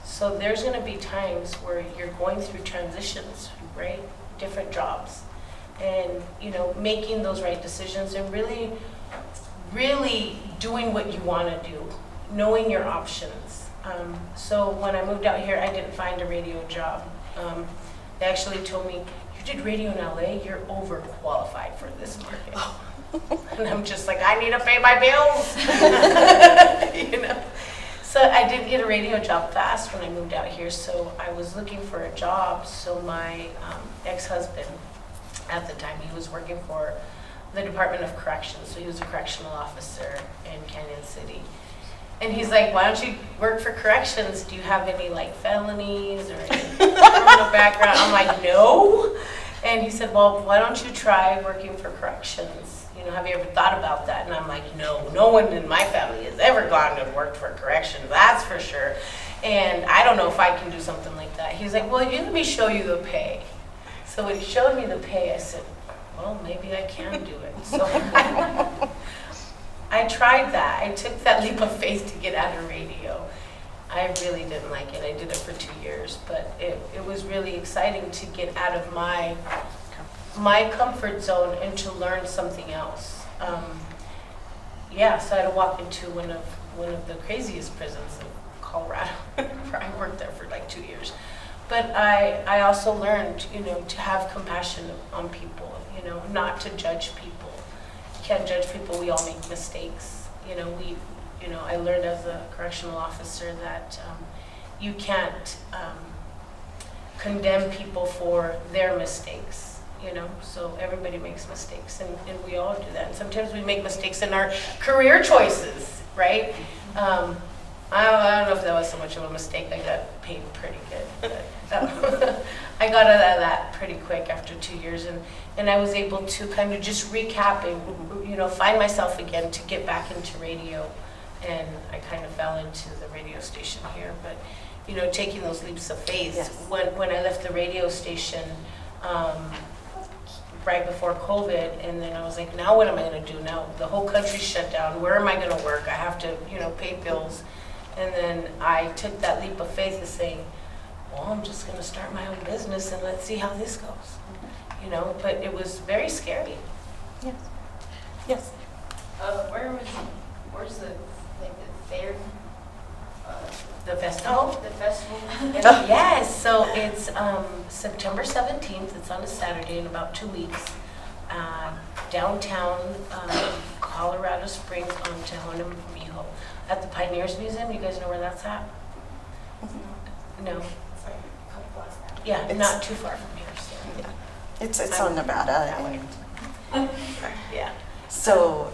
So there's gonna be times where you're going through transitions, right? Different jobs. And making those right decisions and really, really doing what you wanna do. Knowing your options. So when I moved out here, I didn't find a radio job. They actually told me, you did radio in LA, you're overqualified for this market. And I'm just like, I need to pay my bills. So I didn't get a radio job fast when I moved out here, so I was looking for a job. So my ex-husband, at the time, he was working for the Department of Corrections, so he was a correctional officer in Canyon City. And he's like, why don't you work for corrections? Do you have any felonies or any criminal background? I'm like, no. And he said, well, why don't you try working for corrections? You know, have you ever thought about that? And I'm like, no one in my family has ever gone and worked for corrections, that's for sure. And I don't know if I can do something like that. He's like, well, let me show you the pay. So when he showed me the pay, I said, well, maybe I can do it. So I tried that. I took that leap of faith to get out of radio. I really didn't like it. I did it for 2 years, but it was really exciting to get out of my comfort zone and to learn something else. Yeah, so I had to walk into one of the craziest prisons in Colorado. I worked there for like 2 years. But I also learned, you know, to have compassion on people, you know, not to judge people. You can't judge people, we all make mistakes. You know, I learned as a correctional officer that you can't condemn people for their mistakes, you know, so everybody makes mistakes, and we all do that. And sometimes we make mistakes in our career choices, right? I don't know if that was so much of a mistake. I got paid pretty good, but I got out of that pretty quick after 2 years, and I was able to kind of just recap and, you know, find myself again to get back into radio. And I kind of fell into the radio station here, but, you know, taking those leaps of faith. Yes. When I left the radio station right before COVID, and then I was like, now what am I going to do? Now the whole country's shut down. Where am I going to work? I have to, you know, pay bills. And then I took that leap of faith of saying, well, I'm just going to start my own business and let's see how this goes. You know, but it was very scary. Yes. Yes. Where's the fair? The festival? The festival. Yes, so it's September 17th. It's on a Saturday in about 2 weeks. Downtown Colorado Springs on Tejon and Mijo at the Pioneers Museum. You guys know where that's at? No. It's like a couple blocks down. Yeah, It's- not too far from here. So. It's on Nevada. And Yeah. so,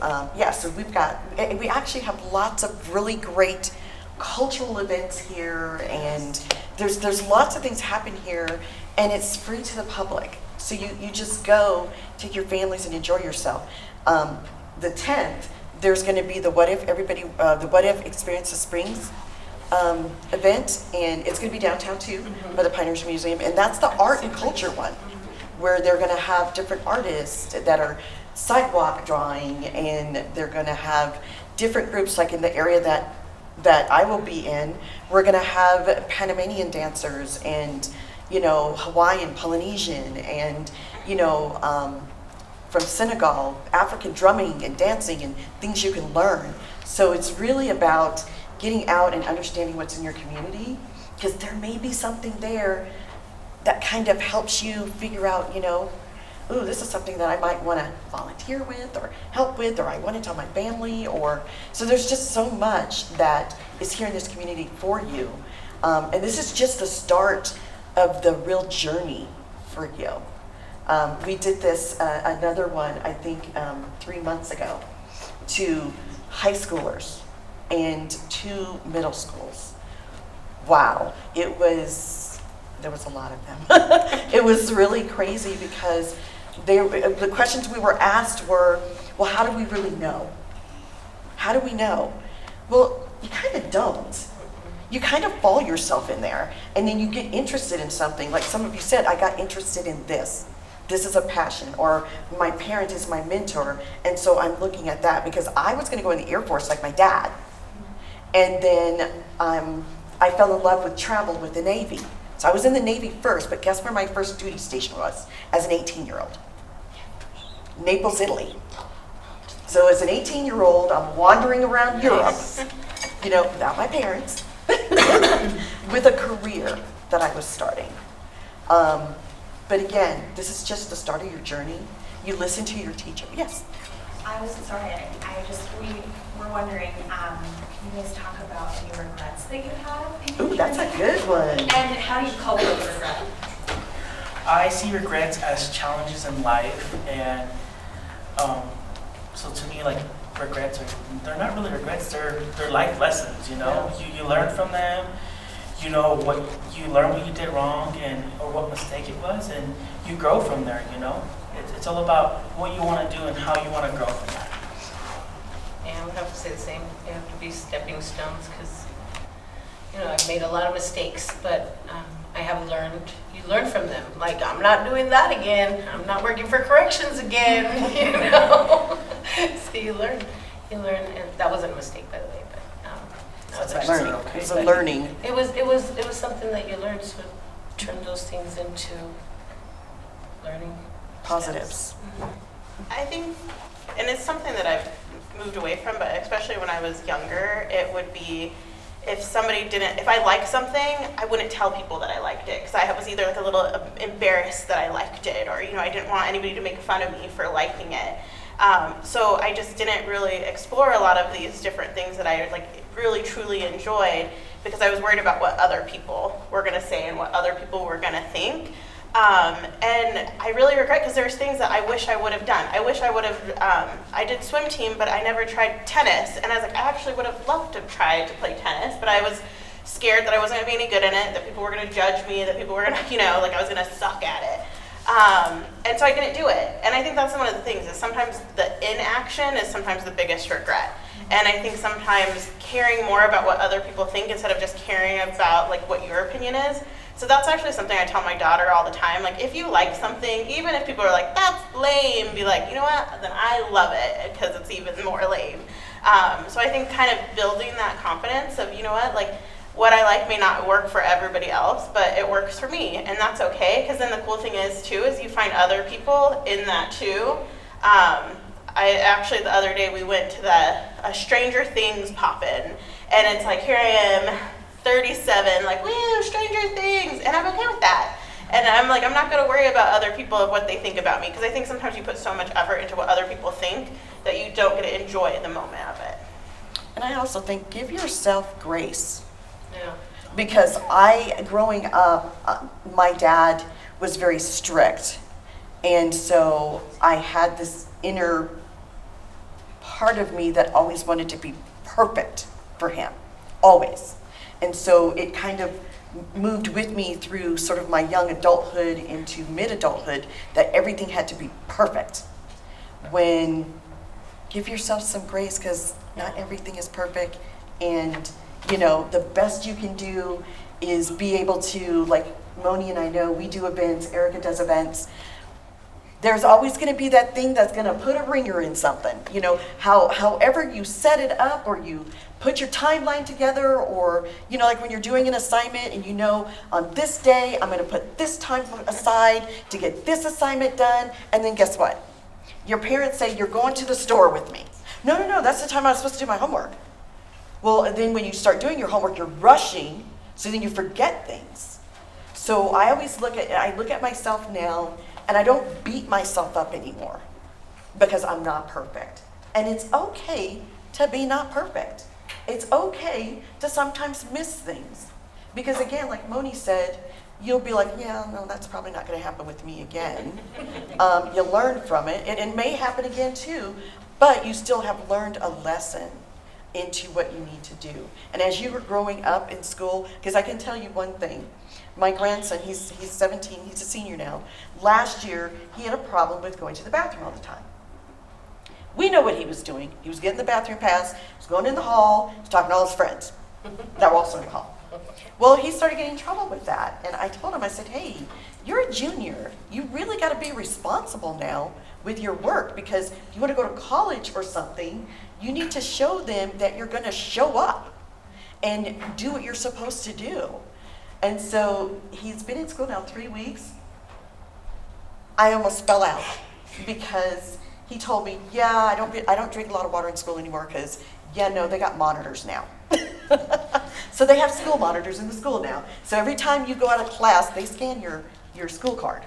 so we actually have lots of really great cultural events here, and there's lots of things happen here, and it's free to the public. So you just go, take your families and enjoy yourself. The 10th, there's going to be the What If Experience the Springs event, and it's going to be downtown too, by the Pioneers Museum, and that's the art and culture one, where they're going to have different artists that are sidewalk drawing, and they're going to have different groups, like in the area that I will be in, we're going to have Panamanian dancers and, you know, Hawaiian, Polynesian, and, you know, from Senegal, African drumming and dancing and things you can learn. So it's really about getting out and understanding what's in your community, because there may be something there that kind of helps you figure out, you know, ooh, this is something that I might want to volunteer with or help with, or I want to tell my family, or, so there's just so much that is here in this community for you. And this is just the start of the real journey for you. We did this, another one, I think 3 months ago, to high schoolers and 2 middle schools. Wow, there was a lot of them. It was really crazy because the questions we were asked were, well, how do we really know? How do we know? Well, you kind of don't. You kind of fall yourself in there, and then you get interested in something. Like some of you said, I got interested in this. This is a passion, or my parent is my mentor, and so I'm looking at that because I was going to go in the Air Force like my dad. And then I fell in love with travel with the Navy. So I was in the Navy first, but guess where my first duty station was as an 18-year-old? Naples, Italy. So as an 18-year-old, I'm wandering around Europe, you know, without my parents, with a career that I was starting. But again, this is just the start of your journey. You listen to your teacher. Yes? I was sorry, we were wondering, can you guys talk about any regrets that you have? Ooh, that's a good one. And how do you cope with regret? I see regrets as challenges in life, and so to me, like, regrets they're not really regrets, they're life lessons, you know? You learn from them, you know what, you learn what you did wrong and or what mistake it was, and you grow from there. You know, it's all about what you want to do and how you want to grow from that. And I would have to say the same. They have to be stepping stones because, you know, I've made a lot of mistakes, but I have learned. You learn from them. Like, I'm not doing that again. I'm not working for corrections again. You know. So you learn, and that wasn't a mistake, by the way. But that was actually Learning. okay. It's a But learning. It was something that you learned. So turn those things into learning Positives. steps. I think, and it's something that I've moved away from, but especially when I was younger, it would be if I liked something, I wouldn't tell people that I liked it because I was either like a little embarrassed that I liked it, or, you know, I didn't want anybody to make fun of me for liking it. So I just didn't really explore a lot of these different things that I like really truly enjoyed because I was worried about what other people were going to say and what other people were going to think. And I really regret because there's things that I wish I would have done. I wish I would have, I did swim team, but I never tried tennis. And I was like, I actually would have loved to have tried to play tennis, but I was scared that I wasn't going to be any good in it, that people were going to judge me, that people were going to, you know, like I was going to suck at it. And so I didn't do it. And I think that's one of the things is sometimes the inaction is sometimes the biggest regret. And I think sometimes caring more about what other people think instead of just caring about like what your opinion is. So that's actually something I tell my daughter all the time. Like if you like something, even if people are like, that's lame, be like, you know what, then I love it because it's even more lame. So I think kind of building that confidence of, you know what I like may not work for everybody else, but it works for me, and that's okay, because then the cool thing is, too, is you find other people in that, too. I actually, the other day, we went to a Stranger Things pop-in, and it's like, here I am, 37, like, woo, Stranger Things, and I'm okay with that. And I'm like, I'm not going to worry about other people of what they think about me, because I think sometimes you put so much effort into what other people think that you don't get to enjoy the moment of it. And I also think give yourself grace. Yeah. Because growing up, my dad was very strict. And so I had this inner part of me that always wanted to be perfect for him, always. And so it kind of moved with me through sort of my young adulthood into mid-adulthood that everything had to be perfect. When give yourself some grace because not everything is perfect, and you know, the best you can do is be able to, like Moni and I know, we do events, Erica does events. There's always going to be that thing that's going to put a ringer in something. You know, however you set it up or you put your timeline together, or, you know, like when you're doing an assignment and you know, on this day, I'm going to put this time aside to get this assignment done. And then guess what? Your parents say, you're going to the store with me. No, that's the time I was supposed to do my homework. Well, and then when you start doing your homework, you're rushing, so then you forget things. So I always look at myself now, and I don't beat myself up anymore because I'm not perfect. And it's okay to be not perfect. It's okay to sometimes miss things. Because again, like Moni said, you'll be like, yeah, no, that's probably not going to happen with me again. You learn from it, and it may happen again too, but you still have learned a lesson into what you need to do. And as you were growing up in school, because I can tell you one thing, my grandson, he's 17, he's a senior now. Last year, he had a problem with going to the bathroom all the time. We know what he was doing. He was getting the bathroom pass, he was going in the hall, he was talking to all his friends that were also in the hall. Well, he started getting in trouble with that. And I told him, I said, hey, you're a junior. You really got to be responsible now with your work, because if you want to go to college or something, you need to show them that you're going to show up and do what you're supposed to do. And so he's been in school now 3 weeks. I almost fell out because he told me, yeah, I don't drink a lot of water in school anymore because, yeah, no, they got monitors now. So they have school monitors in the school now. So every time you go out of class, they scan your school card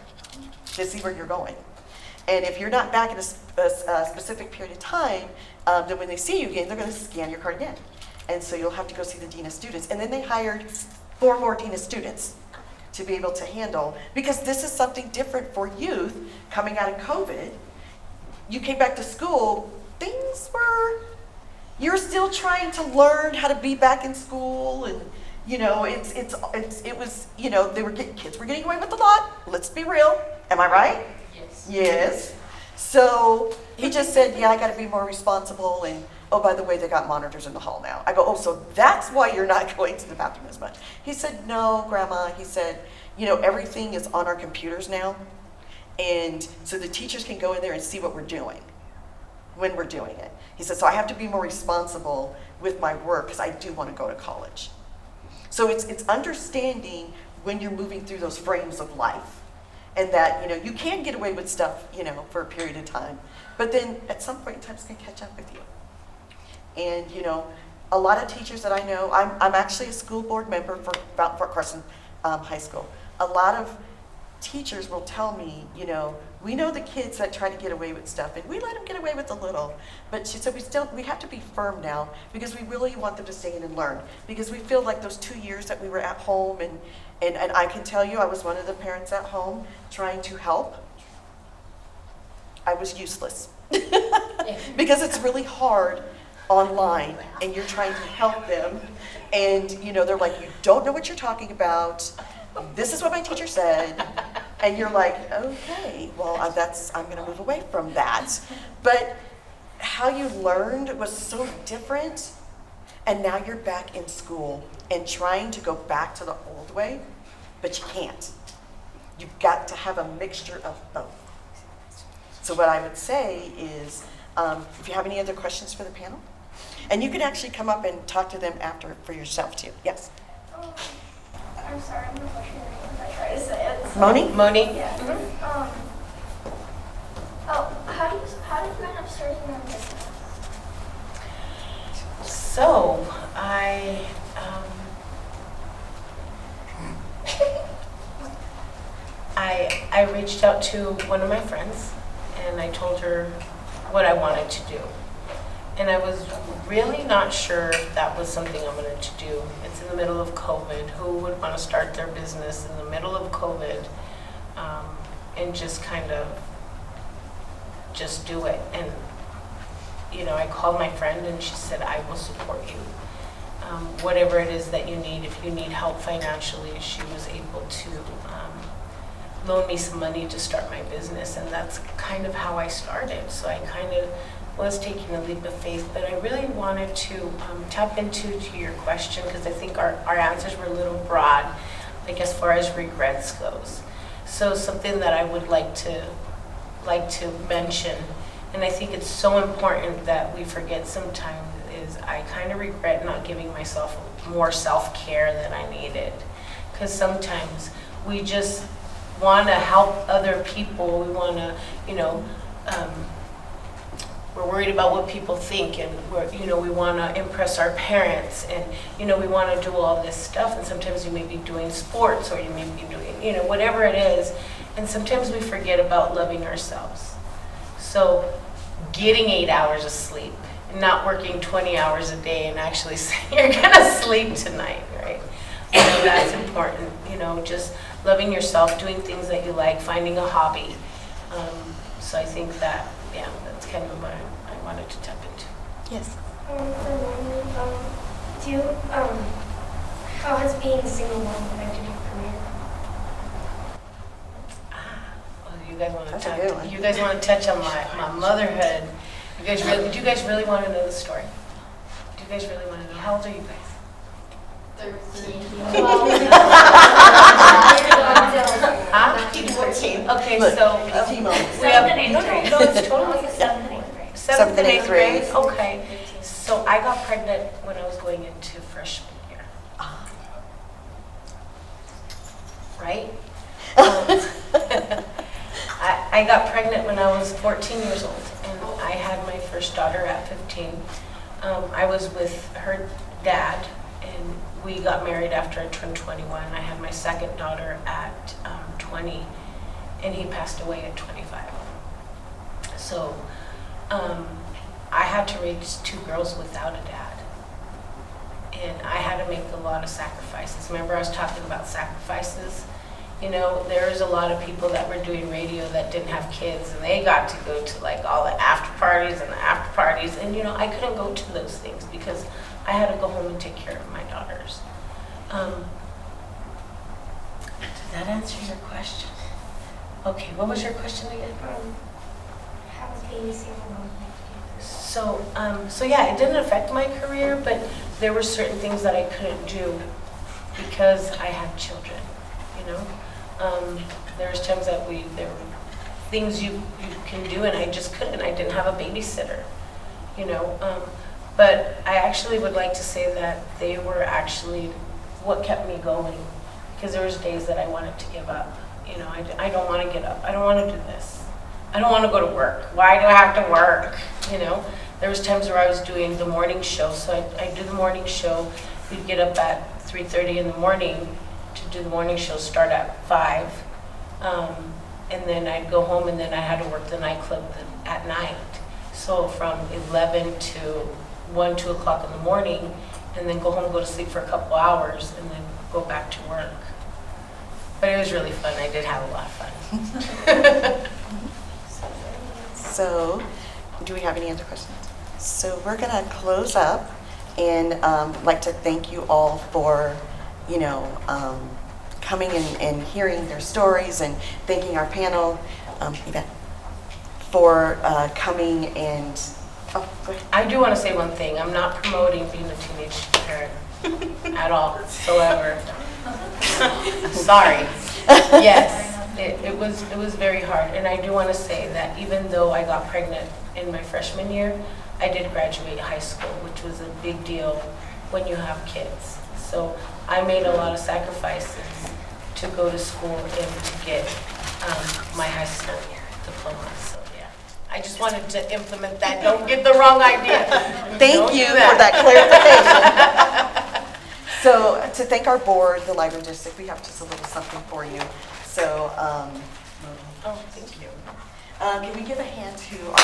to see where you're going. And if you're not back in a specific period of time, then when they see you again, they're going to scan your card again. And so you'll have to go see the Dean of Students. And then they hired 4 more Dean of Students to be able to handle, because this is something different for youth coming out of COVID. You came back to school, you're still trying to learn how to be back in school, and You know, it was, you know, kids were getting away with a lot. Let's be real. Am I right? Yes. Yes. So he just said, yeah, I got to be more responsible. And oh, by the way, they got monitors in the hall now. I go, oh, so that's why you're not going to the bathroom as much. He said, no, Grandma. He said, you know, everything is on our computers now. And so the teachers can go in there and see what we're doing when we're doing it. He said, so I have to be more responsible with my work because I do want to go to college. So it's understanding when you're moving through those frames of life, and that, you know, you can get away with stuff, you know, for a period of time, but then at some point in time it's going to catch up with you. And, you know, a lot of teachers that I know, I'm actually a school board member for Mount Fort Carson High School. A lot of teachers will tell me, you know, we know the kids that try to get away with stuff, and we let them get away with a little. But she said we have to be firm now because we really want them to stay in and learn. Because we feel like those 2 years that we were at home, and I can tell you, I was one of the parents at home trying to help. I was useless because it's really hard online, and you're trying to help them, and you know they're like, you don't know what you're talking about. This is what my teacher said. And you're like, okay, well, I'm going to move away from that. But how you learned was so different. And now you're back in school and trying to go back to the old way, but you can't. You've got to have a mixture of both. So what I would say is, if you have any other questions for the panel, and you can actually come up and talk to them after for yourself too. Yes? I'm sorry, I'm not sure if I try to say it. Moni? Moni? Yeah. How did you end up starting your own business? So, I reached out to one of my friends and I told her what I wanted to do. And I was really not sure if that was something I wanted to do. It's in the middle of COVID. Who would want to start their business in the middle of COVID and just kind of just do it? And, you know, I called my friend and she said, I will support you. Whatever it is that you need, if you need help financially, she was able to loan me some money to start my business. And that's kind of how I started. So I kind of was taking a leap of faith, but I really wanted to tap into your question because I think our answers were a little broad, like as far as regrets goes. So something that I would like to mention, and I think it's so important that we forget sometimes, is I kind of regret not giving myself more self-care than I needed, because sometimes we just want to help other people. We want to, you know, we're worried about what people think, and we want to impress our parents, and we want to do all this stuff. And sometimes you may be doing sports, or you may be doing whatever it is, and sometimes we forget about loving ourselves. So getting 8 hours of sleep, and not working 20 hours a day, and actually saying you're gonna sleep tonight, right? That's important. Just loving yourself, doing things that you like, finding a hobby. So I think that, yeah, that's kind of what I wanted to tap into. Yes. How has being single mom affected your career? Well, you guys want to That's a good one. touch? You guys want to touch on my motherhood? Do you guys really want to know the story? Do you guys really want to know? How old are you guys? 13. Huh? 14. Okay, Look, so we have no, it's totally 7th and 8th grade. 7th and 8th grade. Okay, so I got pregnant when I was going into freshman year. Right? I got pregnant when I was 14 years old, and I had my first daughter at 15. I was with her dad, and we got married after I turned 21. I had my second daughter at 20, and he passed away at 25. So I had to raise 2 girls without a dad, and I had to make a lot of sacrifices. Remember I was talking about sacrifices? There's a lot of people that were doing radio that didn't have kids, and they got to go to like all the after parties, and I couldn't go to those things because I had to go home and take care of my daughters. Did that answer your question? Okay, what was your question again? How was being single mom? So yeah, it didn't affect my career, but there were certain things that I couldn't do because I had children, you know? There was times that there were things you can do and I just couldn't. I didn't have a babysitter, you know? But I actually would like to say that they were actually what kept me going, because there was days that I wanted to give up. You know, I don't want to get up. I don't want to do this. I don't want to go to work. Why do I have to work? You know, there was times where I was doing the morning show. So I do the morning show. We'd get up at 3:30 in the morning to do the morning show, start at 5. And then I'd go home and then I had to work the nightclub at night. So from 11 to 1, 2 o'clock in the morning, and then go home, go to sleep for a couple hours, and then go back to work. But it was really fun. I did have a lot of fun. So, do we have any other questions? So we're going to close up, and like to thank you all for, you know, coming and hearing their stories, and thanking our panel, Yvette, for coming and. Oh, go ahead. I do want to say one thing. I'm not promoting being a teenage parent at all, whatsoever. Sorry. Yes, it was very hard. And I do want to say that even though I got pregnant in my freshman year, I did graduate high school, which was a big deal when you have kids. So I made a lot of sacrifices to go to school and to get my high school diploma. So yeah, I just wanted to implement that. Don't get the wrong idea. Thank you for that clarification. So to thank our board, the library district, we have just a little something for you. So, Oh, thank you. can we give a hand to our